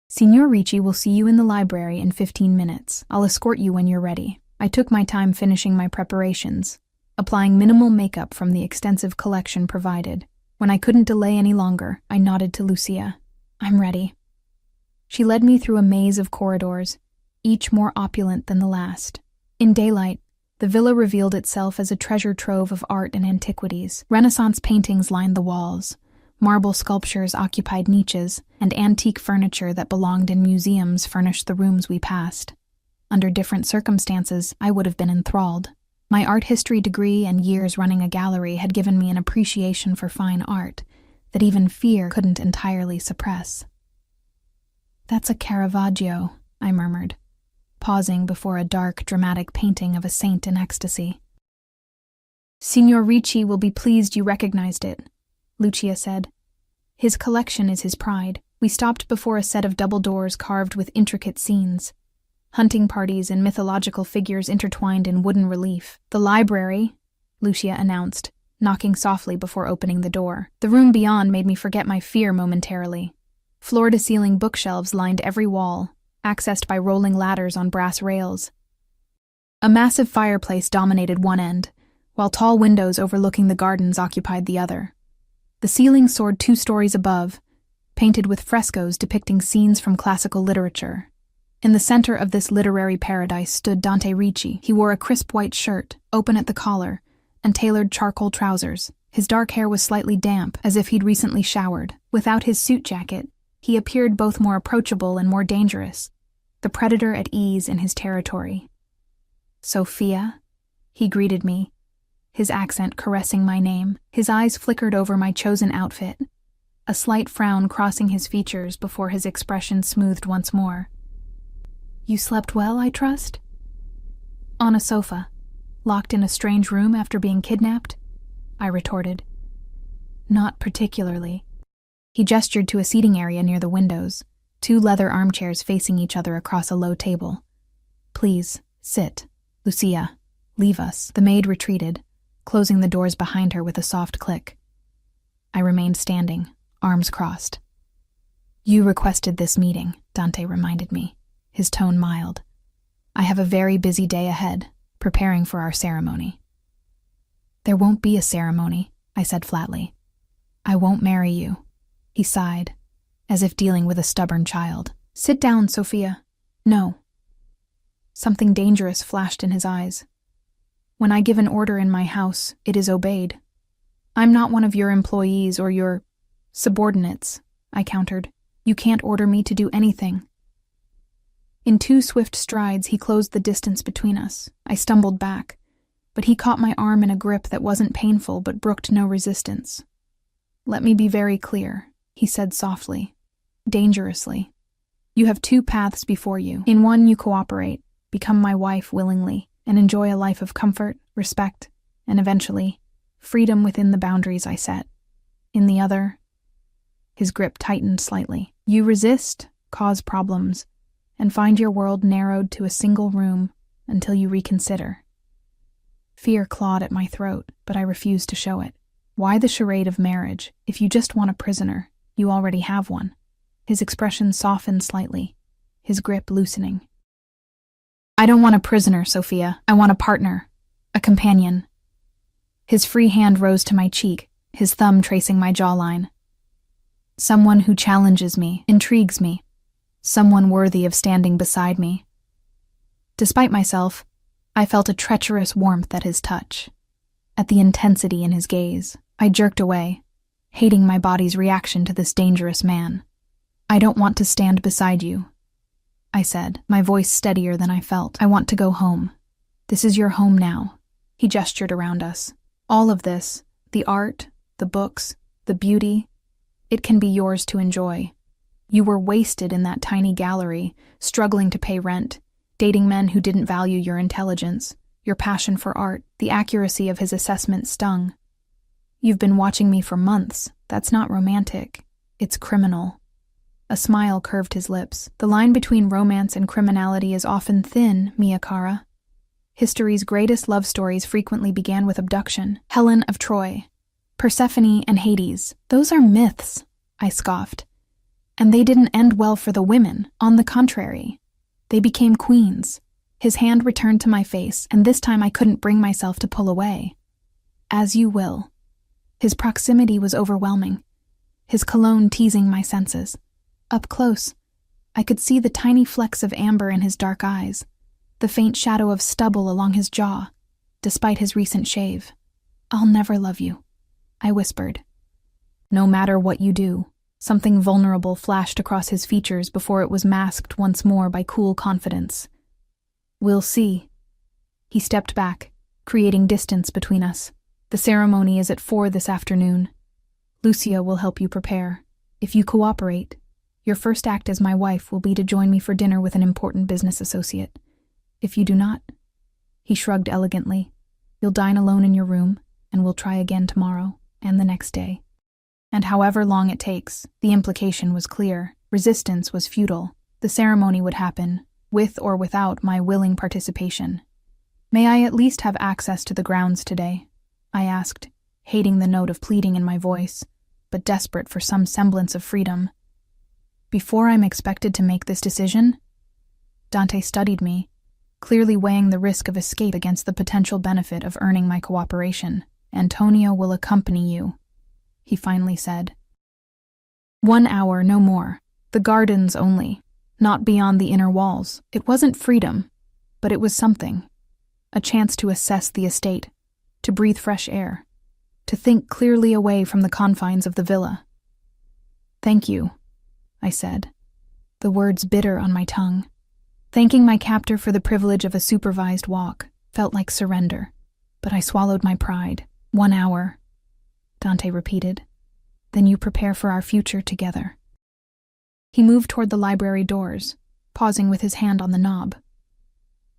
Signor Ricci will see you in the library in 15 minutes. I'll escort you when you're ready. I took my time finishing my preparations, applying minimal makeup from the extensive collection provided. When I couldn't delay any longer, I nodded to Lucia. I'm ready. She led me through a maze of corridors, each more opulent than the last. In daylight, the villa revealed itself as a treasure trove of art and antiquities. Renaissance paintings lined the walls, marble sculptures occupied niches, and antique furniture that belonged in museums furnished the rooms we passed. Under different circumstances, I would have been enthralled. My art history degree and years running a gallery had given me an appreciation for fine art that even fear couldn't entirely suppress. "That's a Caravaggio," I murmured, pausing before a dark, dramatic painting of a saint in ecstasy. "Signor Ricci will be pleased you recognized it," Lucia said. "His collection is his pride." We stopped before a set of double doors carved with intricate scenes. Hunting parties and mythological figures intertwined in wooden relief. "The library," Lucia announced, knocking softly before opening the door. The room beyond made me forget my fear momentarily. Floor-to-ceiling bookshelves lined every wall, accessed by rolling ladders on brass rails. A massive fireplace dominated one end, while tall windows overlooking the gardens occupied the other. The ceiling soared 2 stories above, painted with frescoes depicting scenes from classical literature. In the center of this literary paradise stood Dante Ricci. He wore a crisp white shirt, open at the collar, and tailored charcoal trousers. His dark hair was slightly damp, as if he'd recently showered. Without his suit jacket, he appeared both more approachable and more dangerous, the predator at ease in his territory. "Sophia," he greeted me, his accent caressing my name. His eyes flickered over my chosen outfit, a slight frown crossing his features before his expression smoothed once more. "You slept well, I trust?" "On a sofa, locked in a strange room after being kidnapped?" I retorted. "Not particularly." He gestured to a seating area near the windows, 2 leather armchairs facing each other across a low table. "Please, sit. Lucia, leave us." The maid retreated, closing the doors behind her with a soft click. I remained standing, arms crossed. "You requested this meeting," Dante reminded me, his tone mild. "I have a very busy day ahead, preparing for our ceremony." "There won't be a ceremony," I said flatly. "I won't marry you." He sighed, as if dealing with a stubborn child. "Sit down, Sophia." "No." Something dangerous flashed in his eyes. "When I give an order in my house, it is obeyed. I'm not one of your employees or your subordinates," I countered. "You can't order me to do anything." In 2 swift strides, he closed the distance between us. I stumbled back, but he caught my arm in a grip that wasn't painful but brooked no resistance. "Let me be very clear," he said softly, dangerously. "You have 2 paths before you. In one, you cooperate, become my wife willingly, and enjoy a life of comfort, respect, and eventually, freedom within the boundaries I set. In the other," his grip tightened slightly, "you resist, cause problems, and find your world narrowed to a single room until you reconsider." Fear clawed at my throat, but I refused to show it. "Why the charade of marriage? If you just want a prisoner, you already have one." His expression softened slightly, his grip loosening. "I don't want a prisoner, Sophia. I want a partner, a companion." His free hand rose to my cheek, his thumb tracing my jawline. "Someone who challenges me, intrigues me. Someone worthy of standing beside me." Despite myself, I felt a treacherous warmth at his touch, at the intensity in his gaze. I jerked away, hating my body's reaction to this dangerous man. "I don't want to stand beside you," I said, my voice steadier than I felt. "I want to go home. This is your home now." He gestured around us. "All of this, the art, the books, the beauty, it can be yours to enjoy. You were wasted in that tiny gallery, struggling to pay rent, dating men who didn't value your intelligence, your passion for art." The accuracy of his assessment stung. "You've been watching me for months. That's not romantic. It's criminal." A smile curved his lips. "The line between romance and criminality is often thin, Mia Cara. History's greatest love stories frequently began with abduction. Helen of Troy, Persephone and Hades. Those are myths," I scoffed. "And they didn't end well for the women. On the contrary, they became queens." His hand returned to my face, and this time I couldn't bring myself to pull away. "As you will." His proximity was overwhelming, his cologne teasing my senses. Up close, I could see the tiny flecks of amber in his dark eyes, the faint shadow of stubble along his jaw, despite his recent shave. "I'll never love you," I whispered. "No matter what you do." Something vulnerable flashed across his features before it was masked once more by cool confidence. "We'll see." He stepped back, creating distance between us. "The ceremony is at 4 this afternoon. Lucia will help you prepare. If you cooperate, your first act as my wife will be to join me for dinner with an important business associate. If you do not," he shrugged elegantly, "you'll dine alone in your room, and we'll try again tomorrow and the next day." And however long it takes, the implication was clear. Resistance was futile. The ceremony would happen, with or without my willing participation. "May I at least have access to the grounds today?" I asked, hating the note of pleading in my voice, but desperate for some semblance of freedom. "Before I'm expected to make this decision?" Dante studied me, clearly weighing the risk of escape against the potential benefit of earning my cooperation. "Antonio will accompany you," he finally said. 1 hour, no more. The gardens only, not beyond the inner walls. It wasn't freedom, but it was something. A chance to assess the estate, to breathe fresh air, to think clearly away from the confines of the villa. "Thank you," I said, the words bitter on my tongue. Thanking my captor for the privilege of a supervised walk felt like surrender, but I swallowed my pride. 1 hour. Dante repeated. "Then you prepare for our future together." He moved toward the library doors, pausing with his hand on the knob.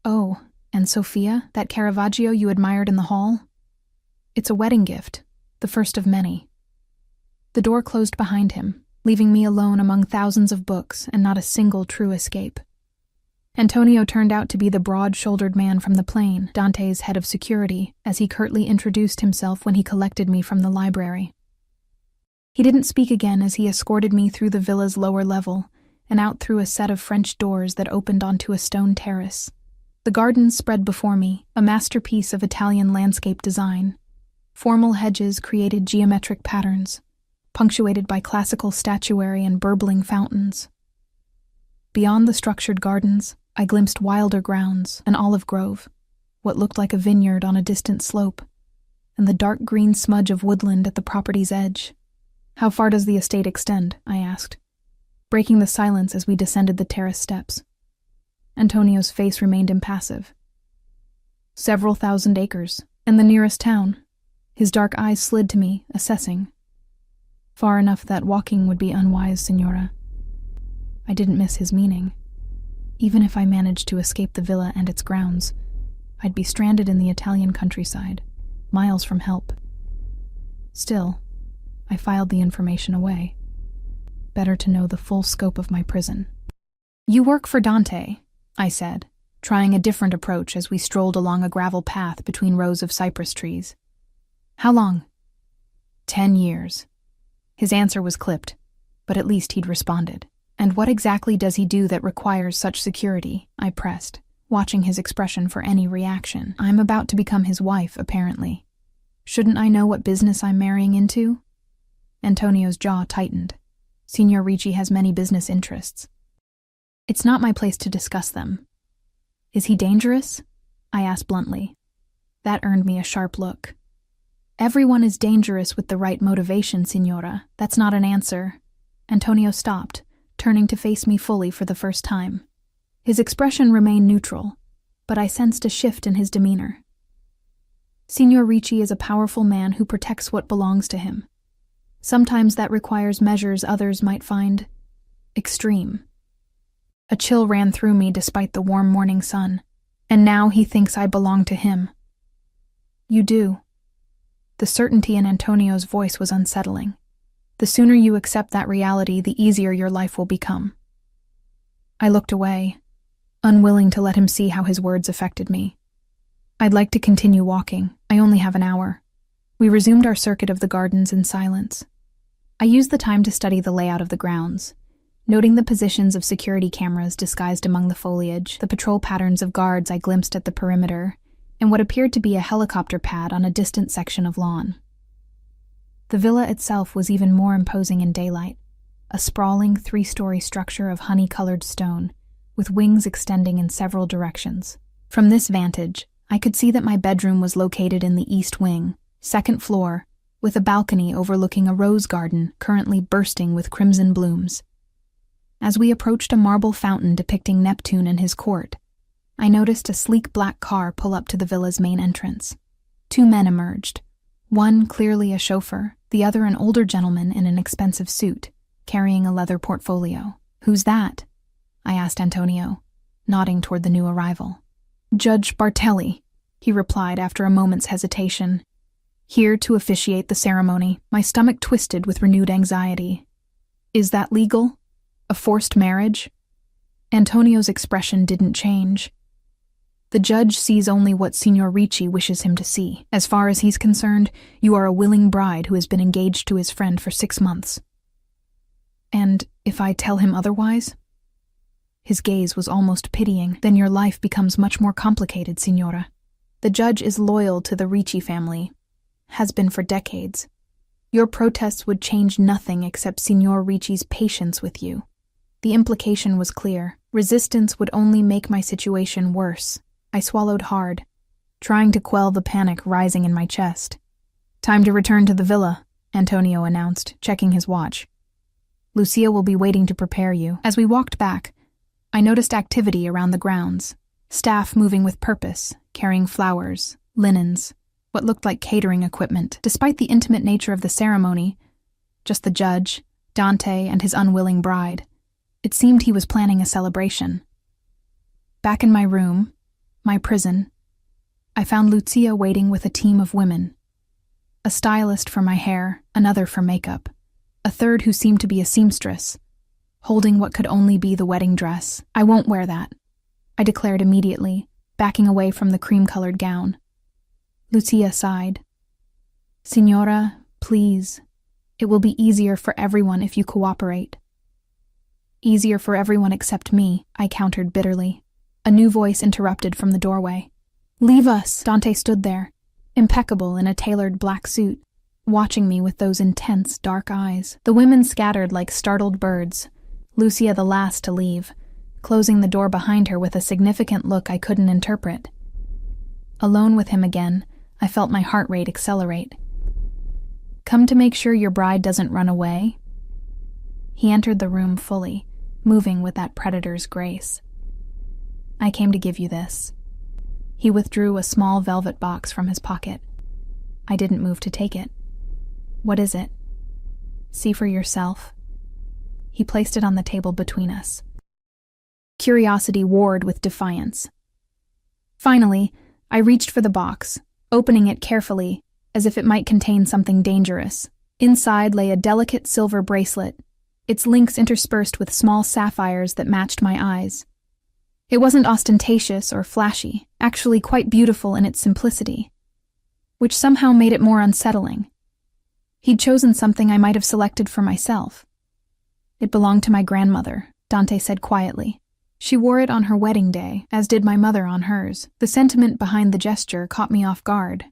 "Oh, and Sophia, that Caravaggio you admired in the hall? It's a wedding gift, the first of many." The door closed behind him, leaving me alone among thousands of books and not a single true escape. Antonio turned out to be the broad-shouldered man from the plane, Dante's head of security, as he curtly introduced himself when he collected me from the library. He didn't speak again as he escorted me through the villa's lower level and out through a set of French doors that opened onto a stone terrace. The gardens spread before me, a masterpiece of Italian landscape design. Formal hedges created geometric patterns, punctuated by classical statuary and burbling fountains. Beyond the structured gardens, I glimpsed wilder grounds, an olive grove, what looked like a vineyard on a distant slope, and the dark green smudge of woodland at the property's edge. "How far does the estate extend?" I asked, breaking the silence as we descended the terrace steps. Antonio's face remained impassive. "Several thousand acres, and the nearest town." His dark eyes slid to me, assessing. "Far enough that walking would be unwise, Signora." I didn't miss his meaning. Even if I managed to escape the villa and its grounds, I'd be stranded in the Italian countryside, miles from help. Still, I filed the information away. Better to know the full scope of my prison. "You work for Dante," I said, trying a different approach as we strolled along a gravel path between rows of cypress trees. "How long?" 10 years. His answer was clipped, but at least he'd responded. "And what exactly does he do that requires such security?" I pressed, watching his expression for any reaction. "I'm about to become his wife, apparently. Shouldn't I know what business I'm marrying into?" Antonio's jaw tightened. "Signor Ricci has many business interests." "It's not my place to discuss them." "Is he dangerous?" I asked bluntly. That earned me a sharp look. "Everyone is dangerous with the right motivation, Signora. That's not an answer." Antonio stopped, turning to face me fully for the first time. His expression remained neutral, but I sensed a shift in his demeanor. "Signor Ricci is a powerful man who protects what belongs to him. Sometimes that requires measures others might find extreme." A chill ran through me despite the warm morning sun. "And now he thinks I belong to him." "You do." The certainty in Antonio's voice was unsettling. "The sooner you accept that reality, the easier your life will become." I looked away, unwilling to let him see how his words affected me. "I'd like to continue walking. I only have an hour." We resumed our circuit of the gardens in silence. I used the time to study the layout of the grounds, noting the positions of security cameras disguised among the foliage, the patrol patterns of guards I glimpsed at the perimeter, and what appeared to be a helicopter pad on a distant section of lawn. The villa itself was even more imposing in daylight. a sprawling 3-story structure of honey-colored stone, with wings extending in several directions. From this vantage, I could see that my bedroom was located in the east wing, second floor, with a balcony overlooking a rose garden currently bursting with crimson blooms. As we approached a marble fountain depicting Neptune and his court, I noticed a sleek black car pull up to the villa's main entrance. 2 men emerged, one clearly a chauffeur, the other an older gentleman in an expensive suit, carrying a leather portfolio. "Who's that?" I asked Antonio, nodding toward the new arrival. "Judge Bartelli," he replied after a moment's hesitation. "Here to officiate the ceremony." My stomach twisted with renewed anxiety. "Is that legal? A forced marriage?" Antonio's expression didn't change. "The judge sees only what Signor Ricci wishes him to see. As far as he's concerned, you are a willing bride who has been engaged to his friend for 6 months. And if I tell him otherwise?" His gaze was almost pitying. "Then your life becomes much more complicated, Signora. The judge is loyal to the Ricci family, has been for decades. Your protests would change nothing except Signor Ricci's patience with you." The implication was clear. Resistance would only make my situation worse. I swallowed hard, trying to quell the panic rising in my chest. "Time to return to the villa," Antonio announced, checking his watch. "Lucia will be waiting to prepare you." As we walked back, I noticed activity around the grounds. Staff moving with purpose, carrying flowers, linens, what looked like catering equipment. Despite the intimate nature of the ceremony, just the judge, Dante, and his unwilling bride, it seemed he was planning a celebration. Back in my room, my prison, I found Lucia waiting with a team of women. A stylist for my hair, another for makeup, a third who seemed to be a seamstress, holding what could only be the wedding dress. "I won't wear that," I declared immediately, backing away from the cream-colored gown. Lucia sighed. "Signora, please. It will be easier for everyone if you cooperate." "Easier for everyone except me," I countered bitterly. A new voice interrupted from the doorway. "Leave us!" Dante stood there, impeccable in a tailored black suit, watching me with those intense, dark eyes. The women scattered like startled birds, Lucia the last to leave, closing the door behind her with a significant look I couldn't interpret. Alone with him again, I felt my heart rate accelerate. "Come to make sure your bride doesn't run away?" He entered the room fully, moving with that predator's grace. "I came to give you this." He withdrew a small velvet box from his pocket. I didn't move to take it. "What is it?" "See for yourself." He placed it on the table between us. Curiosity warred with defiance. Finally, I reached for the box, opening it carefully, as if it might contain something dangerous. Inside lay a delicate silver bracelet, its links interspersed with small sapphires that matched my eyes. It wasn't ostentatious or flashy, actually quite beautiful in its simplicity, which somehow made it more unsettling. He'd chosen something I might have selected for myself. "It belonged to my grandmother," Dante said quietly. "She wore it on her wedding day, as did my mother on hers." The sentiment behind the gesture caught me off guard.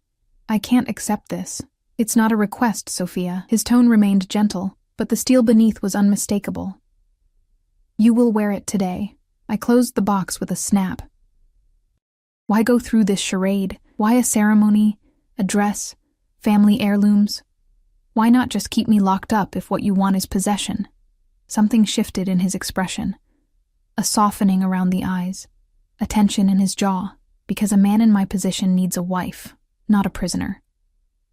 "I can't accept this. It's not a request, Sophia." His tone remained gentle, but the steel beneath was unmistakable. "You will wear it today." I closed the box with a snap. Why go through this charade? Why a ceremony, a dress, family heirlooms? Why not just keep me locked up if what you want is possession? Something shifted in his expression. A softening around the eyes, a tension in his jaw, because a man in my position needs a wife, not a prisoner.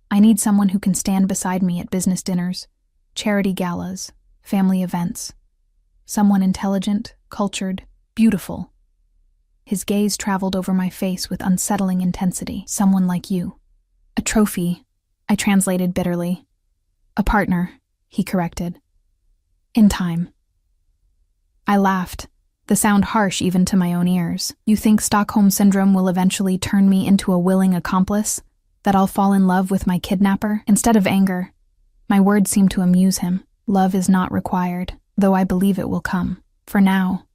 I need someone who can stand beside me at business dinners, charity galas, family events. Someone intelligent, cultured, beautiful. His gaze traveled over my face with unsettling intensity. "Someone like you." "A trophy," I translated bitterly. "A partner," he corrected. "In time." I laughed, the sound harsh even to my own ears. "You think Stockholm Syndrome will eventually turn me into a willing accomplice? That I'll fall in love with my kidnapper?" Instead of anger, my words seemed to amuse him. "Love is not required, though I believe it will come. For now,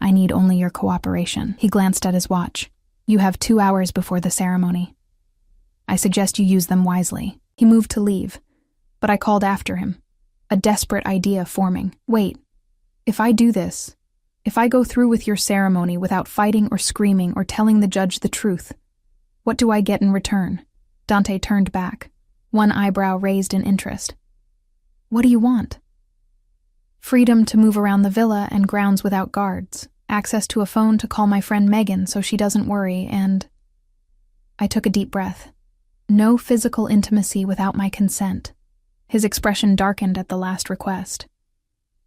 I need only your cooperation." He glanced at his watch. "You have 2 hours before the ceremony. I suggest you use them wisely." He moved to leave, but I called after him. a desperate idea forming. Wait, if I do this, if I go through with your ceremony without fighting or screaming or telling the judge the truth, what do I get in return? Dante turned back, one eyebrow raised in interest. What do you want? Freedom to move around the villa and grounds without guards, access to a phone to call my friend Megan so she doesn't worry, and... I took a deep breath. No physical intimacy without my consent. His expression darkened at the last request.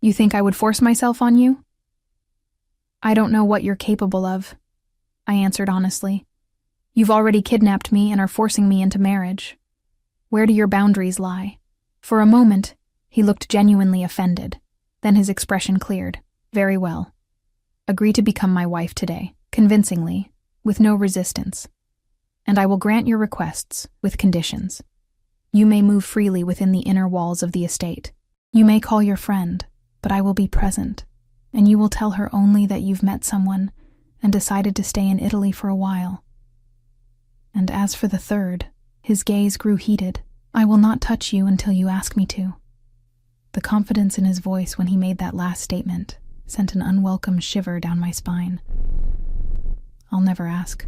You think I would force myself on you? I don't know what you're capable of, I answered honestly. You've already kidnapped me and are forcing me into marriage. Where do your boundaries lie? For a moment, he looked genuinely offended. Then his expression cleared. Very well. Agree to become my wife today, convincingly, with no resistance. And I will grant your requests, with conditions. You may move freely within the inner walls of the estate. You may call your friend, but I will be present, and you will tell her only that you've met someone and decided to stay in Italy for a while. And as for the third, his gaze grew heated. I will not touch you until you ask me to. The confidence in his voice when he made that last statement sent an unwelcome shiver down my spine. I'll never ask.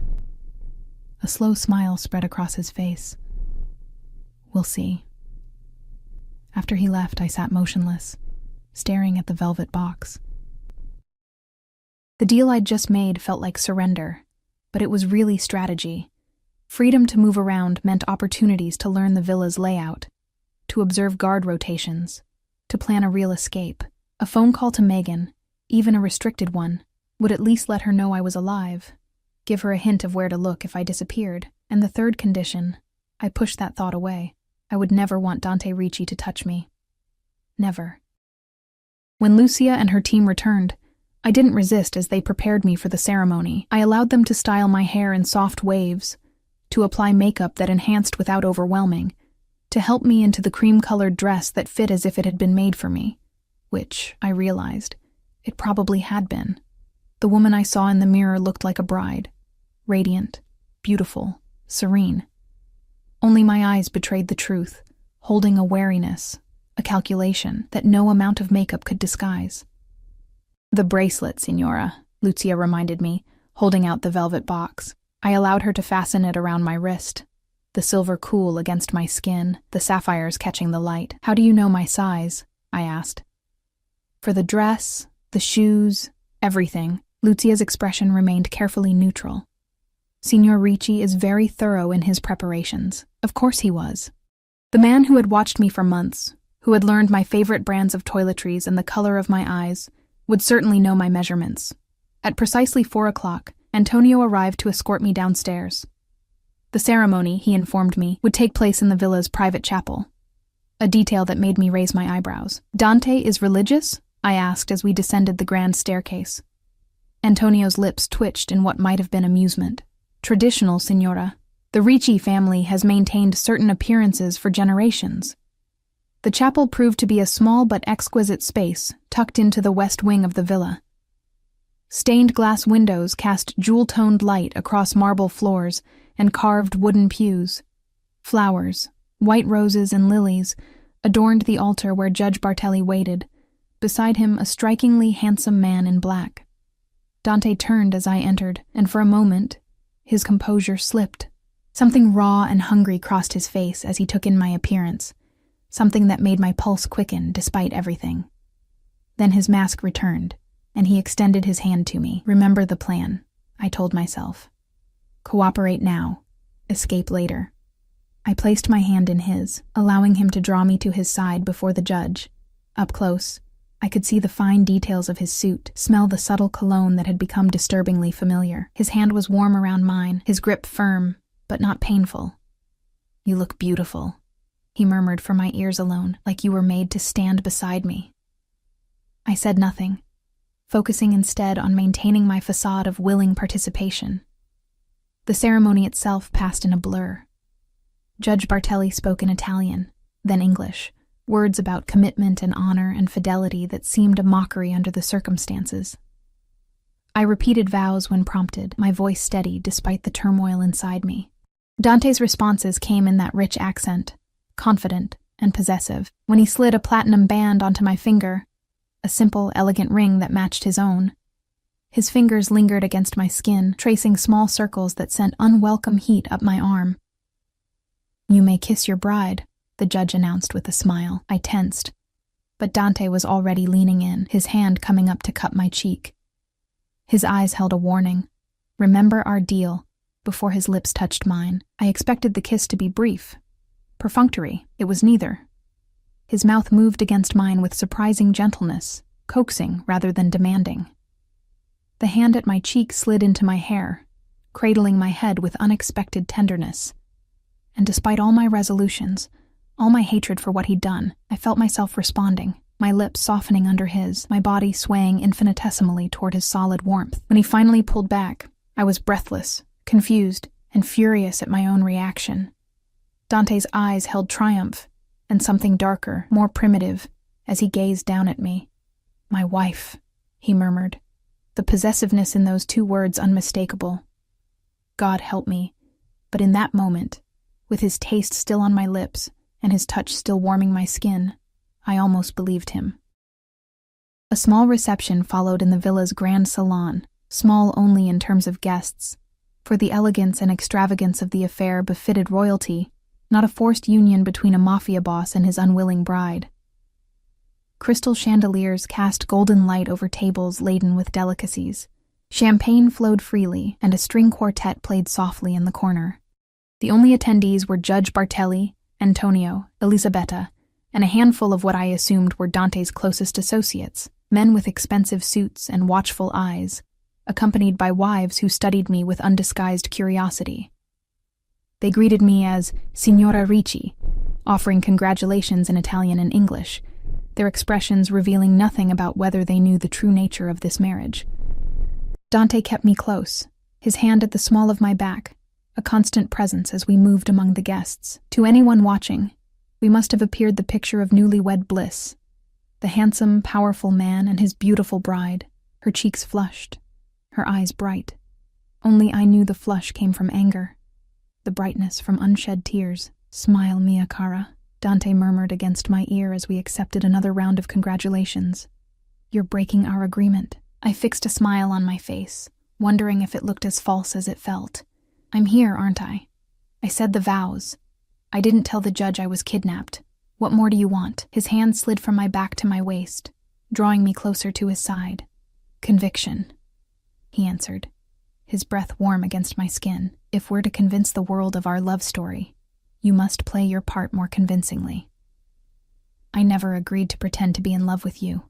A slow smile spread across his face. We'll see. After he left, I sat motionless, staring at the velvet box. The deal I'd just made felt like surrender, but it was really strategy. Freedom to move around meant opportunities to learn the villa's layout, to observe guard rotations, to plan a real escape. A phone call to Megan, even a restricted one, would at least let her know I was alive, give her a hint of where to look if I disappeared. And the third condition, I pushed that thought away. I would never want Dante Ricci to touch me. Never. When Lucia and her team returned, I didn't resist as they prepared me for the ceremony. I allowed them to style my hair in soft waves, to apply makeup that enhanced without overwhelming, to help me into the cream-colored dress that fit as if it had been made for me, which, I realized, it probably had been. The woman I saw in the mirror looked like a bride, radiant, beautiful, serene. Only my eyes betrayed the truth, holding a wariness, a calculation that no amount of makeup could disguise. The bracelet, Signora, Lucia reminded me, holding out the velvet box. I allowed her to fasten it around my wrist, the silver cool against my skin, the sapphires catching the light. How do you know my size? I asked. For the dress, the shoes, everything, Lucia's expression remained carefully neutral. Signor Ricci is very thorough in his preparations. Of course he was. The man who had watched me for months, who had learned my favorite brands of toiletries and the color of my eyes, would certainly know my measurements. At precisely 4 o'clock, Antonio arrived to escort me downstairs. The ceremony, he informed me, would take place in the villa's private chapel, a detail that made me raise my eyebrows. Dante is religious? I asked as we descended the grand staircase. Antonio's lips twitched in what might have been amusement. Traditional, Signora. The Ricci family has maintained certain appearances for generations. The chapel proved to be a small but exquisite space tucked into the west wing of the villa. Stained glass windows cast jewel-toned light across marble floors and carved wooden pews. Flowers, white roses and lilies, adorned the altar where Judge Bartelli waited, beside him a strikingly handsome man in black. Dante turned as I entered, and for a moment, his composure slipped. Something raw and hungry crossed his face as he took in my appearance, something that made my pulse quicken despite everything. Then his mask returned, and he extended his hand to me. Remember the plan, I told myself. Cooperate now, escape later. I placed my hand in his, allowing him to draw me to his side before the judge. Up close, I could see the fine details of his suit, smell the subtle cologne that had become disturbingly familiar. His hand was warm around mine, his grip firm, but not painful. You look beautiful, he murmured for my ears alone, like you were made to stand beside me. I said nothing, focusing instead on maintaining my facade of willing participation. The ceremony itself passed in a blur. Judge Bartelli spoke in Italian, then English, words about commitment and honor and fidelity that seemed a mockery under the circumstances. I repeated vows when prompted, my voice steady despite the turmoil inside me. Dante's responses came in that rich accent, confident, and possessive. When he slid a platinum band onto my finger, a simple, elegant ring that matched his own, his fingers lingered against my skin, tracing small circles that sent unwelcome heat up my arm. "You may kiss your bride," the judge announced with a smile. I tensed, but Dante was already leaning in, his hand coming up to cup my cheek. His eyes held a warning. "Remember our deal," before his lips touched mine. I expected the kiss to be brief, perfunctory. It was neither. His mouth moved against mine with surprising gentleness, coaxing rather than demanding. The hand at my cheek slid into my hair, cradling my head with unexpected tenderness. And despite all my resolutions, all my hatred for what he'd done, I felt myself responding, my lips softening under his, my body swaying infinitesimally toward his solid warmth. When he finally pulled back, I was breathless, confused, and furious at my own reaction. Dante's eyes held triumph, and something darker, more primitive, as he gazed down at me. "My wife," he murmured, the possessiveness in those two words unmistakable. God help me, but in that moment, with his taste still on my lips and his touch still warming my skin, I almost believed him. A small reception followed in the villa's grand salon, small only in terms of guests, for the elegance and extravagance of the affair befitted royalty, not a forced union between a mafia boss and his unwilling bride. Crystal chandeliers cast golden light over tables laden with delicacies. Champagne flowed freely, and a string quartet played softly in the corner. The only attendees were Judge Bartelli, Antonio, Elisabetta, and a handful of what I assumed were Dante's closest associates, men with expensive suits and watchful eyes, accompanied by wives who studied me with undisguised curiosity. They greeted me as Signora Ricci, offering congratulations in Italian and English, their expressions revealing nothing about whether they knew the true nature of this marriage. Dante kept me close, his hand at the small of my back, a constant presence as we moved among the guests. To anyone watching, we must have appeared the picture of newlywed bliss. The handsome, powerful man and his beautiful bride, her cheeks flushed, her eyes bright. Only I knew the flush came from anger, the brightness from unshed tears. "Smile, mia cara," Dante murmured against my ear as we accepted another round of congratulations. "You're breaking our agreement." I fixed a smile on my face, wondering if it looked as false as it felt. "I'm here, aren't I? I said the vows. I didn't tell the judge I was kidnapped. What more do you want?" His hand slid from my back to my waist, drawing me closer to his side. "Conviction," he answered, his breath warm against my skin. "If we're to convince the world of our love story, you must play your part more convincingly." "I never agreed to pretend to be in love with you,"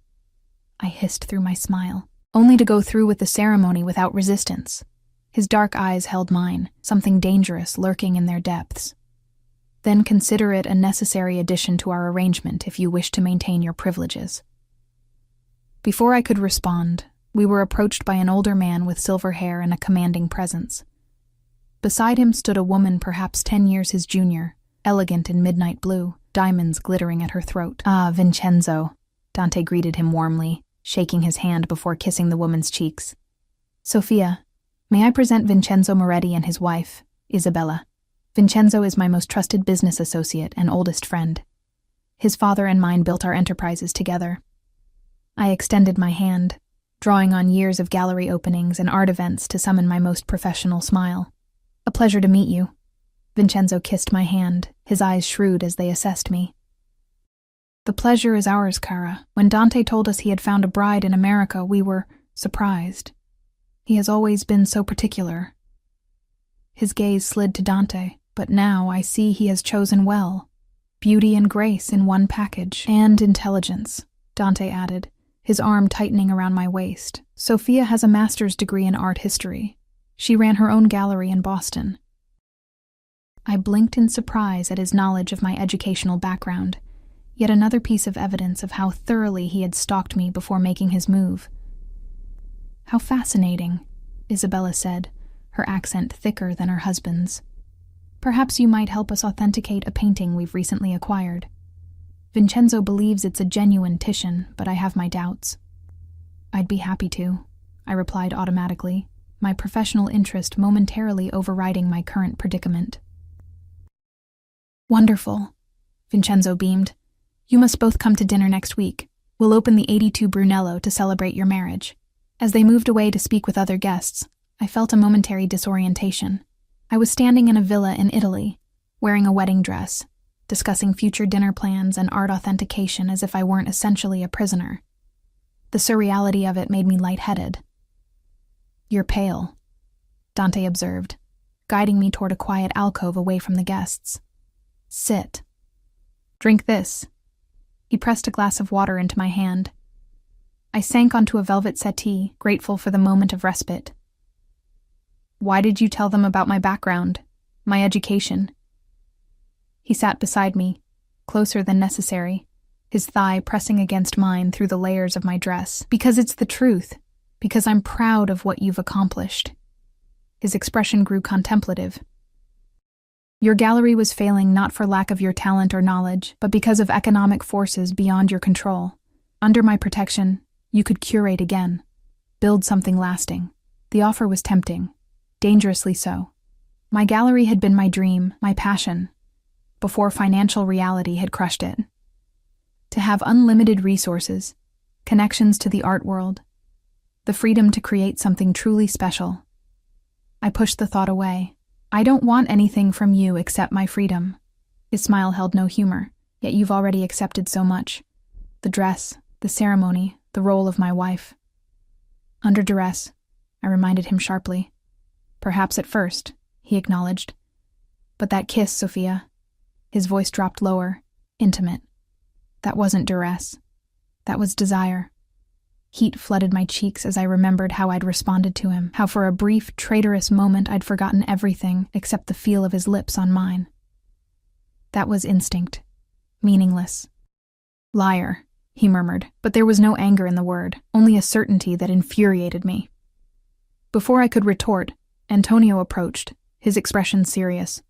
I hissed through my smile, only to go through with the ceremony without resistance. His dark eyes held mine, something dangerous lurking in their depths. "Then consider it a necessary addition to our arrangement if you wish to maintain your privileges." Before I could respond, we were approached by an older man with silver hair and a commanding presence. Beside him stood a woman perhaps 10 years his junior, elegant in midnight blue, diamonds glittering at her throat. "Ah, Vincenzo," Dante greeted him warmly, shaking his hand before kissing the woman's cheeks. "Sophia, may I present Vincenzo Moretti and his wife, Isabella. Vincenzo is my most trusted business associate and oldest friend. His father and mine built our enterprises together." I extended my hand, drawing on years of gallery openings and art events to summon my most professional smile. "A pleasure to meet you." Vincenzo kissed my hand, his eyes shrewd as they assessed me. "The pleasure is ours, Cara. When Dante told us he had found a bride in America, we were surprised. He has always been so particular." His gaze slid to Dante, but now I see he has chosen well. Beauty and grace in one package. "And intelligence," Dante added, his arm tightening around my waist. "Sophia has a master's degree in art history. She ran her own gallery in Boston." I blinked in surprise at his knowledge of my educational background, yet another piece of evidence of how thoroughly he had stalked me before making his move. "How fascinating," Isabella said, her accent thicker than her husband's. "Perhaps you might help us authenticate a painting we've recently acquired. Vincenzo believes it's a genuine Titian, but I have my doubts." "I'd be happy to," I replied automatically, my professional interest momentarily overriding my current predicament. "Wonderful." Vincenzo beamed. You must both come to dinner next week. We'll open the 82 Brunello to celebrate your marriage. As they moved away to speak with other guests, I felt a momentary disorientation. I was standing in a villa in Italy, wearing a wedding dress, discussing future dinner plans and art authentication as if I weren't essentially a prisoner. The surreality of it made me lightheaded. You're pale, Dante observed, guiding me toward a quiet alcove away from the guests. Sit. Drink this. He pressed a glass of water into my hand. I sank onto a velvet settee, grateful for the moment of respite. Why did you tell them about my background, my education? He sat beside me, closer than necessary, his thigh pressing against mine through the layers of my dress. Because it's the truth, because I'm proud of what you've accomplished. His expression grew contemplative. Your gallery was failing not for lack of your talent or knowledge, but because of economic forces beyond your control. Under my protection, you could curate again, build something lasting. The offer was tempting, dangerously so. My gallery had been my dream, my passion, before financial reality had crushed it. To have unlimited resources, connections to the art world, the freedom to create something truly special. I pushed the thought away. I don't want anything from you except my freedom. His smile held no humor, yet you've already accepted so much. The dress, the ceremony, the role of my wife. Under duress, I reminded him sharply. Perhaps at first, he acknowledged. But that kiss, Sophia. His voice dropped lower, intimate. That wasn't duress. That was desire. Heat flooded my cheeks as I remembered how I'd responded to him, how for a brief, traitorous moment I'd forgotten everything except the feel of his lips on mine. That was instinct. Meaningless. Liar, he murmured, but there was no anger in the word, only a certainty that infuriated me. Before I could retort, Antonio approached, his expression serious.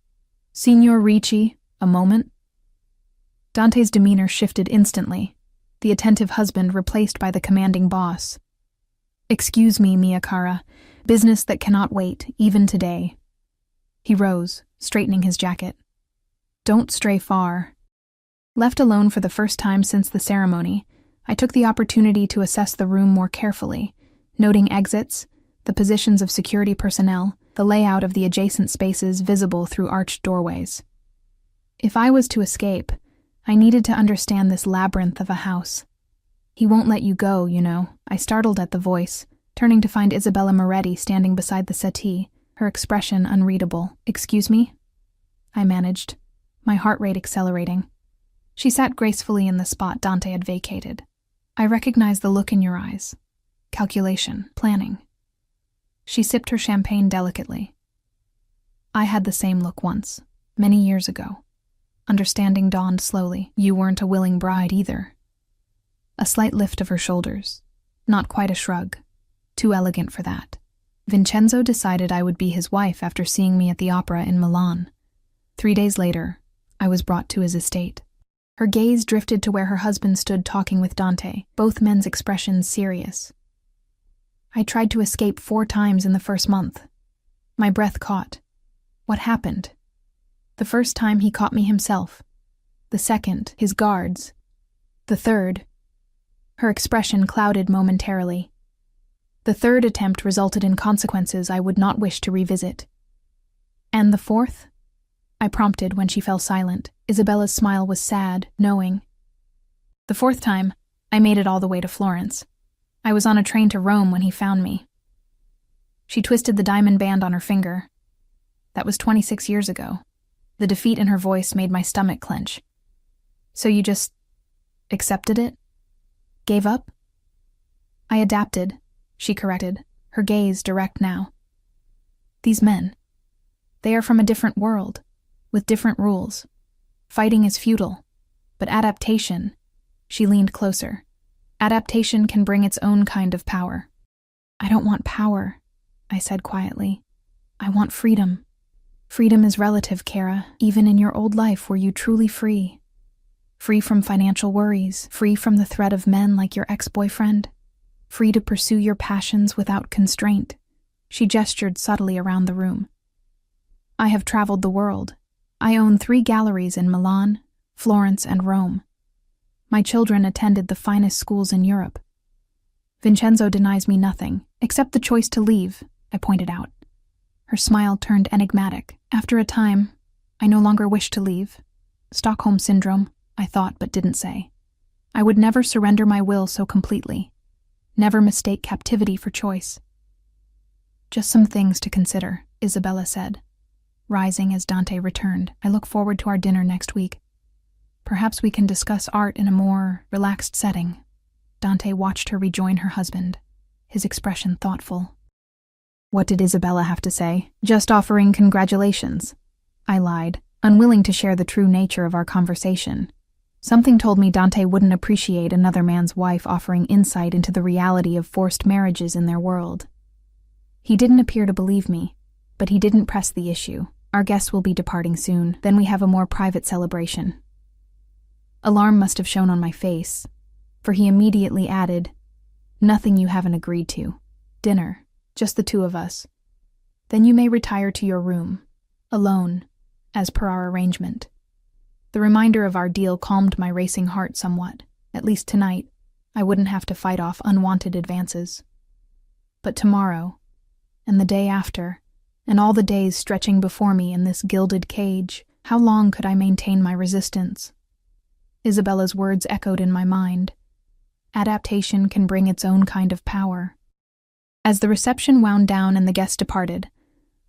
Signor Ricci, a moment? Dante's demeanor shifted instantly, the attentive husband replaced by the commanding boss. Excuse me, mia cara, business that cannot wait, even today. He rose, straightening his jacket. Don't stray far. Left alone for the first time since the ceremony, I took the opportunity to assess the room more carefully, noting exits, the positions of security personnel, the layout of the adjacent spaces visible through arched doorways. If I was to escape, I needed to understand this labyrinth of a house. He won't let you go, you know. I startled at the voice, turning to find Isabella Moretti standing beside the settee, her expression unreadable. Excuse me? I managed, my heart rate accelerating. She sat gracefully in the spot Dante had vacated. I recognized the look in your eyes. Calculation, planning. She sipped her champagne delicately. I had the same look once, many years ago. Understanding dawned slowly. You weren't a willing bride either. A slight lift of her shoulders. Not quite a shrug. Too elegant for that. Vincenzo decided I would be his wife after seeing me at the opera in Milan. 3 days later, I was brought to his estate. Her gaze drifted to where her husband stood talking with Dante, both men's expressions serious. I tried to escape 4 times in the first month. My breath caught. What happened? The first time he caught me himself. The second, his guards. The third. Her expression clouded momentarily. The third attempt resulted in consequences I would not wish to revisit. And the fourth? I prompted when she fell silent. Isabella's smile was sad, knowing. The 4th time, I made it all the way to Florence. I was on a train to Rome when he found me. She twisted the diamond band on her finger. That was 26 years ago. The defeat in her voice made my stomach clench. So you just accepted it? Gave up? I adapted, she corrected, her gaze direct now. These men, they are from a different world, with different rules. Fighting is futile, but adaptation, she leaned closer. Adaptation can bring its own kind of power. I don't want power, I said quietly. I want freedom. Freedom is relative, Kara. Even in your old life were you truly free? Free from financial worries, free from the threat of men like your ex-boyfriend, free to pursue your passions without constraint. She gestured subtly around the room. I have traveled the world. I own 3 galleries in Milan, Florence, and Rome. My children attended the finest schools in Europe. Vincenzo denies me nothing, except the choice to leave, I pointed out. Her smile turned enigmatic. After a time, I no longer wished to leave. Stockholm Syndrome, I thought but didn't say. I would never surrender my will so completely. Never mistake captivity for choice. Just some things to consider, Isabella said, rising as Dante returned. I look forward to our dinner next week. Perhaps we can discuss art in a more relaxed setting. Dante watched her rejoin her husband, his expression thoughtful. What did Isabella have to say? Just offering congratulations. I lied, unwilling to share the true nature of our conversation. Something told me Dante wouldn't appreciate another man's wife offering insight into the reality of forced marriages in their world. He didn't appear to believe me, but he didn't press the issue. Our guests will be departing soon, then we have a more private celebration. Alarm must have shown on my face, for he immediately added, Nothing you haven't agreed to. Dinner, just the two of us. Then you may retire to your room, alone, as per our arrangement. The reminder of our deal calmed my racing heart somewhat. At least tonight, I wouldn't have to fight off unwanted advances. But tomorrow, and the day after, and all the days stretching before me in this gilded cage, how long could I maintain my resistance? Isabella's words echoed in my mind. Adaptation can bring its own kind of power. As the reception wound down and the guests departed,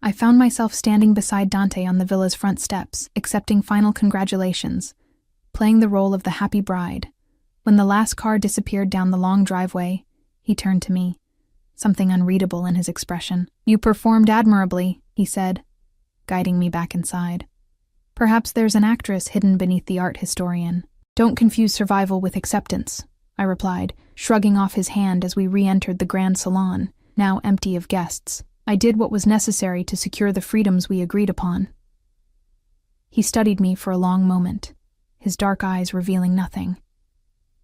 I found myself standing beside Dante on the villa's front steps, accepting final congratulations, playing the role of the happy bride. When the last car disappeared down the long driveway, he turned to me, something unreadable in his expression. You performed admirably, he said, guiding me back inside. Perhaps there's an actress hidden beneath the art historian. Don't confuse survival with acceptance, I replied, shrugging off his hand as we re-entered the grand salon, now empty of guests. I did what was necessary to secure the freedoms we agreed upon. He studied me for a long moment, his dark eyes revealing nothing.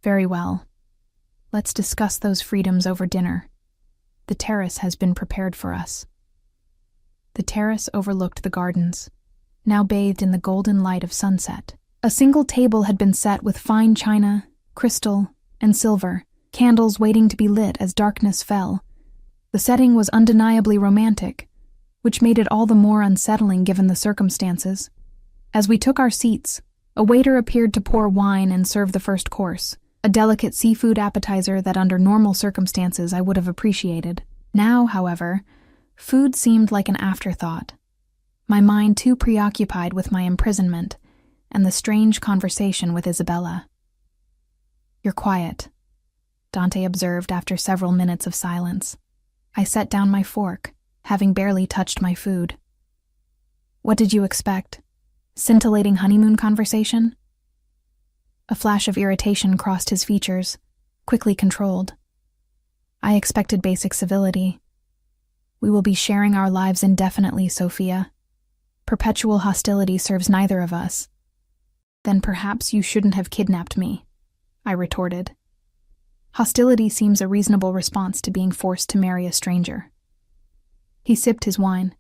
Very well. Let's discuss those freedoms over dinner. The terrace has been prepared for us. The terrace overlooked the gardens, now bathed in the golden light of sunset. A single table had been set with fine china, crystal, and silver, candles waiting to be lit as darkness fell. The setting was undeniably romantic, which made it all the more unsettling given the circumstances. As we took our seats, a waiter appeared to pour wine and serve the first course, a delicate seafood appetizer that under normal circumstances I would have appreciated. Now, however, food seemed like an afterthought, my mind too preoccupied with my imprisonment and the strange conversation with Isabella. You're quiet, Dante observed after several minutes of silence. I set down my fork, having barely touched my food. What did you expect? Scintillating honeymoon conversation? A flash of irritation crossed his features, quickly controlled. I expected basic civility. We will be sharing our lives indefinitely, Sophia. Perpetual hostility serves neither of us. Then perhaps you shouldn't have kidnapped me, I retorted. Hostility seems a reasonable response to being forced to marry a stranger. He sipped his wine,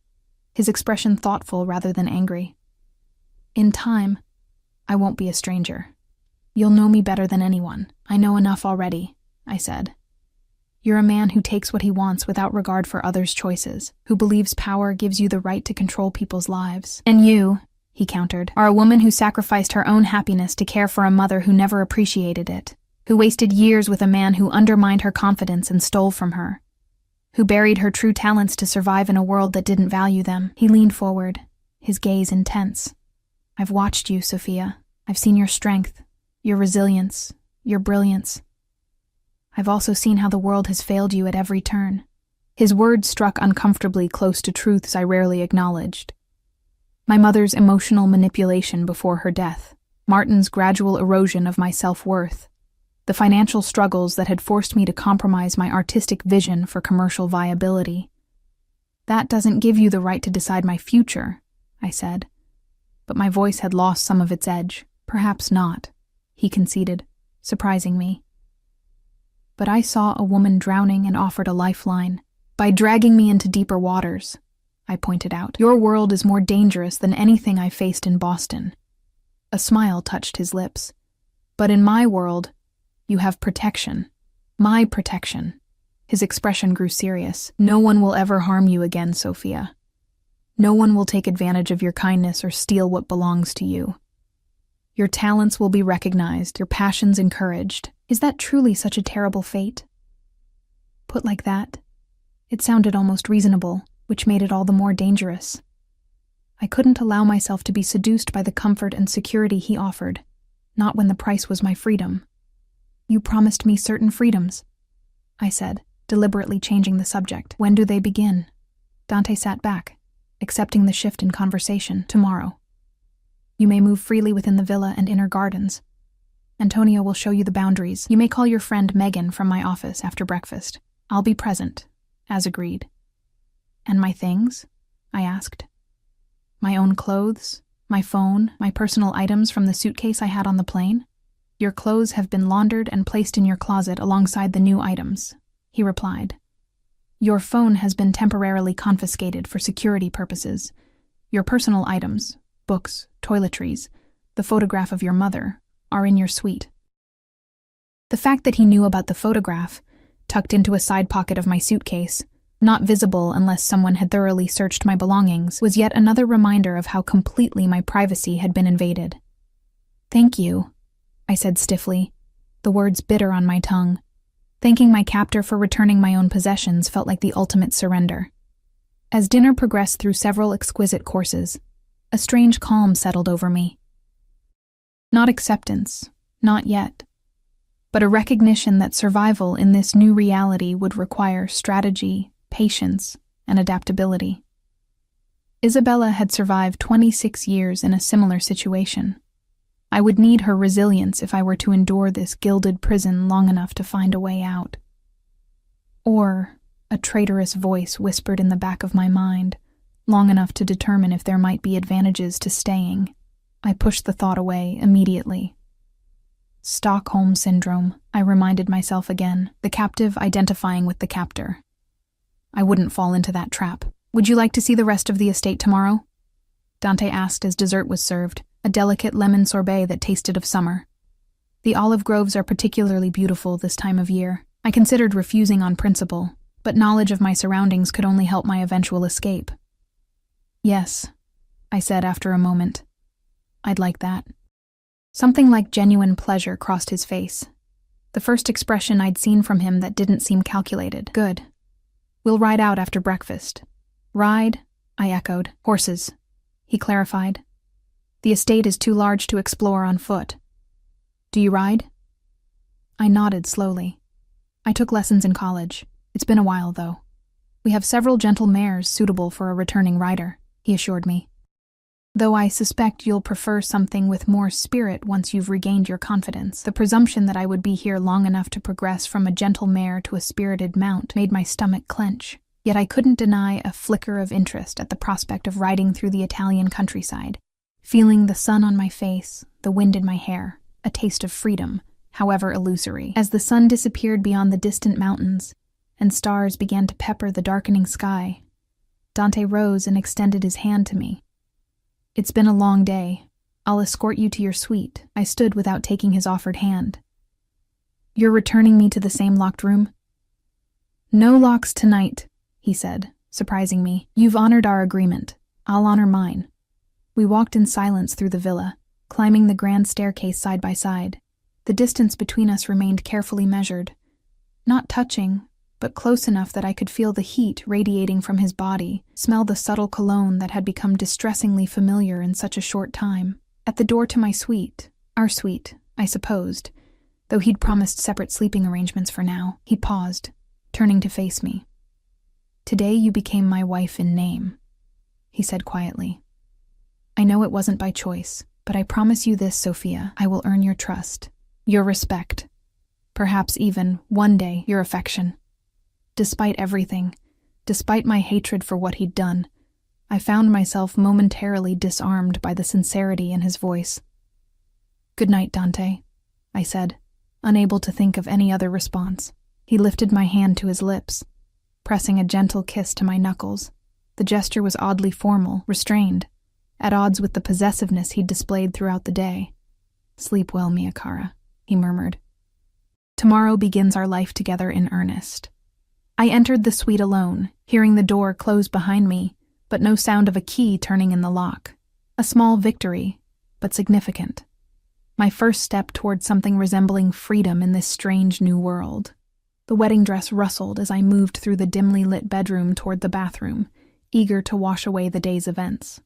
his expression thoughtful rather than angry. In time, I won't be a stranger. You'll know me better than anyone. I know enough already, I said. You're a man who takes what he wants without regard for others' choices, who believes power gives you the right to control people's lives. And you, he countered, are a woman who sacrificed her own happiness to care for a mother who never appreciated it, who wasted years with a man who undermined her confidence and stole from her, who buried her true talents to survive in a world that didn't value them. He leaned forward, his gaze intense. I've watched you, Sophia. I've seen your strength, your resilience, your brilliance. I've also seen how the world has failed you at every turn. His words struck uncomfortably close to truths I rarely acknowledged. My mother's emotional manipulation before her death, Martin's gradual erosion of my self-worth, the financial struggles that had forced me to compromise my artistic vision for commercial viability. That doesn't give you the right to decide my future, I said. But my voice had lost some of its edge. Perhaps not, he conceded, surprising me. But I saw a woman drowning and offered a lifeline. By dragging me into deeper waters, I pointed out. Your world is more dangerous than anything I faced in Boston. A smile touched his lips. But in my world, you have protection. My protection. His expression grew serious. No one will ever harm you again, Sophia. No one will take advantage of your kindness or steal what belongs to you. Your talents will be recognized, your passions encouraged. Is that truly such a terrible fate? Put like that, it sounded almost reasonable, which made it all the more dangerous. I couldn't allow myself to be seduced by the comfort and security he offered, not when the price was my freedom. You promised me certain freedoms, I said, deliberately changing the subject. When do they begin? Dante sat back, accepting the shift in conversation. Tomorrow. You may move freely within the villa and inner gardens. Antonio will show you the boundaries. You may call your friend Megan from my office after breakfast. I'll be present, as agreed. And my things? I asked. My own clothes, my phone, my personal items from the suitcase I had on the plane? Your clothes have been laundered and placed in your closet alongside the new items, he replied. Your phone has been temporarily confiscated for security purposes. Your personal items, books, toiletries, the photograph of your mother, are in your suite. The fact that he knew about the photograph, tucked into a side pocket of my suitcase, not visible unless someone had thoroughly searched my belongings, was yet another reminder of how completely my privacy had been invaded. Thank you, I said stiffly, the words bitter on my tongue. Thanking my captor for returning my own possessions felt like the ultimate surrender. As dinner progressed through several exquisite courses, a strange calm settled over me. Not acceptance, not yet, but a recognition that survival in this new reality would require strategy, patience, and adaptability. Isabella had survived 26 years in a similar situation. I would need her resilience if I were to endure this gilded prison long enough to find a way out. Or, a traitorous voice whispered in the back of my mind, long enough to determine if there might be advantages to staying. I pushed the thought away immediately. Stockholm Syndrome, I reminded myself again, the captive identifying with the captor. I wouldn't fall into that trap. Would you like to see the rest of the estate tomorrow? Dante asked as dessert was served, a delicate lemon sorbet that tasted of summer. The olive groves are particularly beautiful this time of year. I considered refusing on principle, but knowledge of my surroundings could only help my eventual escape. Yes, I said after a moment. I'd like that. Something like genuine pleasure crossed his face. The first expression I'd seen from him that didn't seem calculated. Good. We'll ride out after breakfast. Ride? I echoed. Horses, he clarified. The estate is too large to explore on foot. Do you ride? I nodded slowly. I took lessons in college. It's been a while, though. We have several gentle mares suitable for a returning rider, he assured me. Though I suspect you'll prefer something with more spirit once you've regained your confidence. The presumption that I would be here long enough to progress from a gentle mare to a spirited mount made my stomach clench. Yet I couldn't deny a flicker of interest at the prospect of riding through the Italian countryside, feeling the sun on my face, the wind in my hair, a taste of freedom, however illusory. As the sun disappeared beyond the distant mountains, and stars began to pepper the darkening sky, Dante rose and extended his hand to me. It's been a long day. I'll escort you to your suite. I stood without taking his offered hand. You're returning me to the same locked room? No locks tonight, he said, surprising me. You've honored our agreement. I'll honor mine. We walked in silence through the villa, climbing the grand staircase side by side. The distance between us remained carefully measured. Not touching, but close enough that I could feel the heat radiating from his body, smell the subtle cologne that had become distressingly familiar in such a short time. At the door to my suite, our suite, I supposed, though he'd promised separate sleeping arrangements for now, he paused, turning to face me. Today you became my wife in name, he said quietly. I know it wasn't by choice, but I promise you this, Sophia, I will earn your trust, your respect, perhaps even, one day, your affection. Despite everything, despite my hatred for what he'd done, I found myself momentarily disarmed by the sincerity in his voice. Good night, Dante, I said, unable to think of any other response. He lifted my hand to his lips, pressing a gentle kiss to my knuckles. The gesture was oddly formal, restrained, at odds with the possessiveness he'd displayed throughout the day. "Sleep well, Miyakara," he murmured. "Tomorrow begins our life together in earnest." I entered the suite alone, hearing the door close behind me, but no sound of a key turning in the lock. A small victory, but significant. My first step toward something resembling freedom in this strange new world. The wedding dress rustled as I moved through the dimly lit bedroom toward the bathroom, eager to wash away the day's events.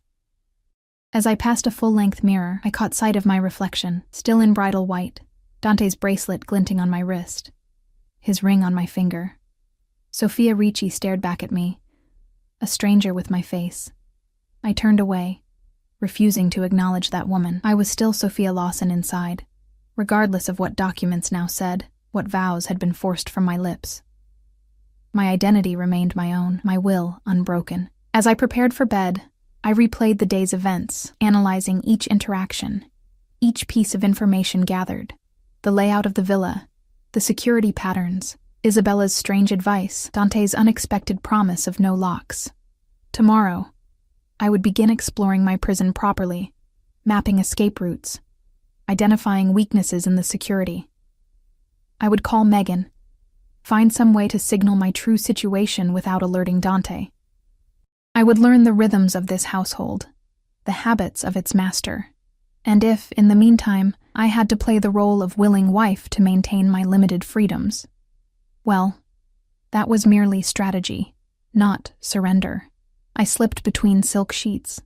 As I passed a full-length mirror, I caught sight of my reflection, still in bridal white, Dante's bracelet glinting on my wrist, his ring on my finger. Sofia Ricci stared back at me, a stranger with my face. I turned away, refusing to acknowledge that woman. I was still Sophia Lawson inside, regardless of what documents now said, what vows had been forced from my lips. My identity remained my own, my will unbroken. As I prepared for bed, I replayed the day's events, analyzing each interaction, each piece of information gathered, the layout of the villa, the security patterns, Isabella's strange advice, Dante's unexpected promise of no locks. Tomorrow, I would begin exploring my prison properly, mapping escape routes, identifying weaknesses in the security. I would call Megan, find some way to signal my true situation without alerting Dante. I would learn the rhythms of this household, the habits of its master, and if, in the meantime, I had to play the role of willing wife to maintain my limited freedoms, well, that was merely strategy, not surrender. I slipped between silk sheets,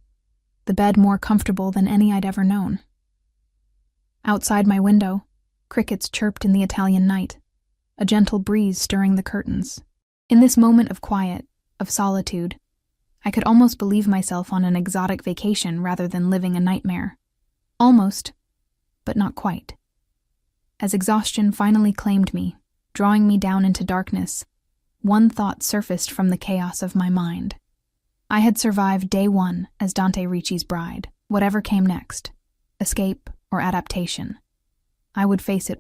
the bed more comfortable than any I'd ever known. Outside my window, crickets chirped in the Italian night, a gentle breeze stirring the curtains. In this moment of quiet, of solitude, I could almost believe myself on an exotic vacation rather than living a nightmare. Almost, but not quite. As exhaustion finally claimed me, drawing me down into darkness, one thought surfaced from the chaos of my mind. I had survived day one as Dante Ricci's bride. Whatever came next, escape or adaptation, I would face it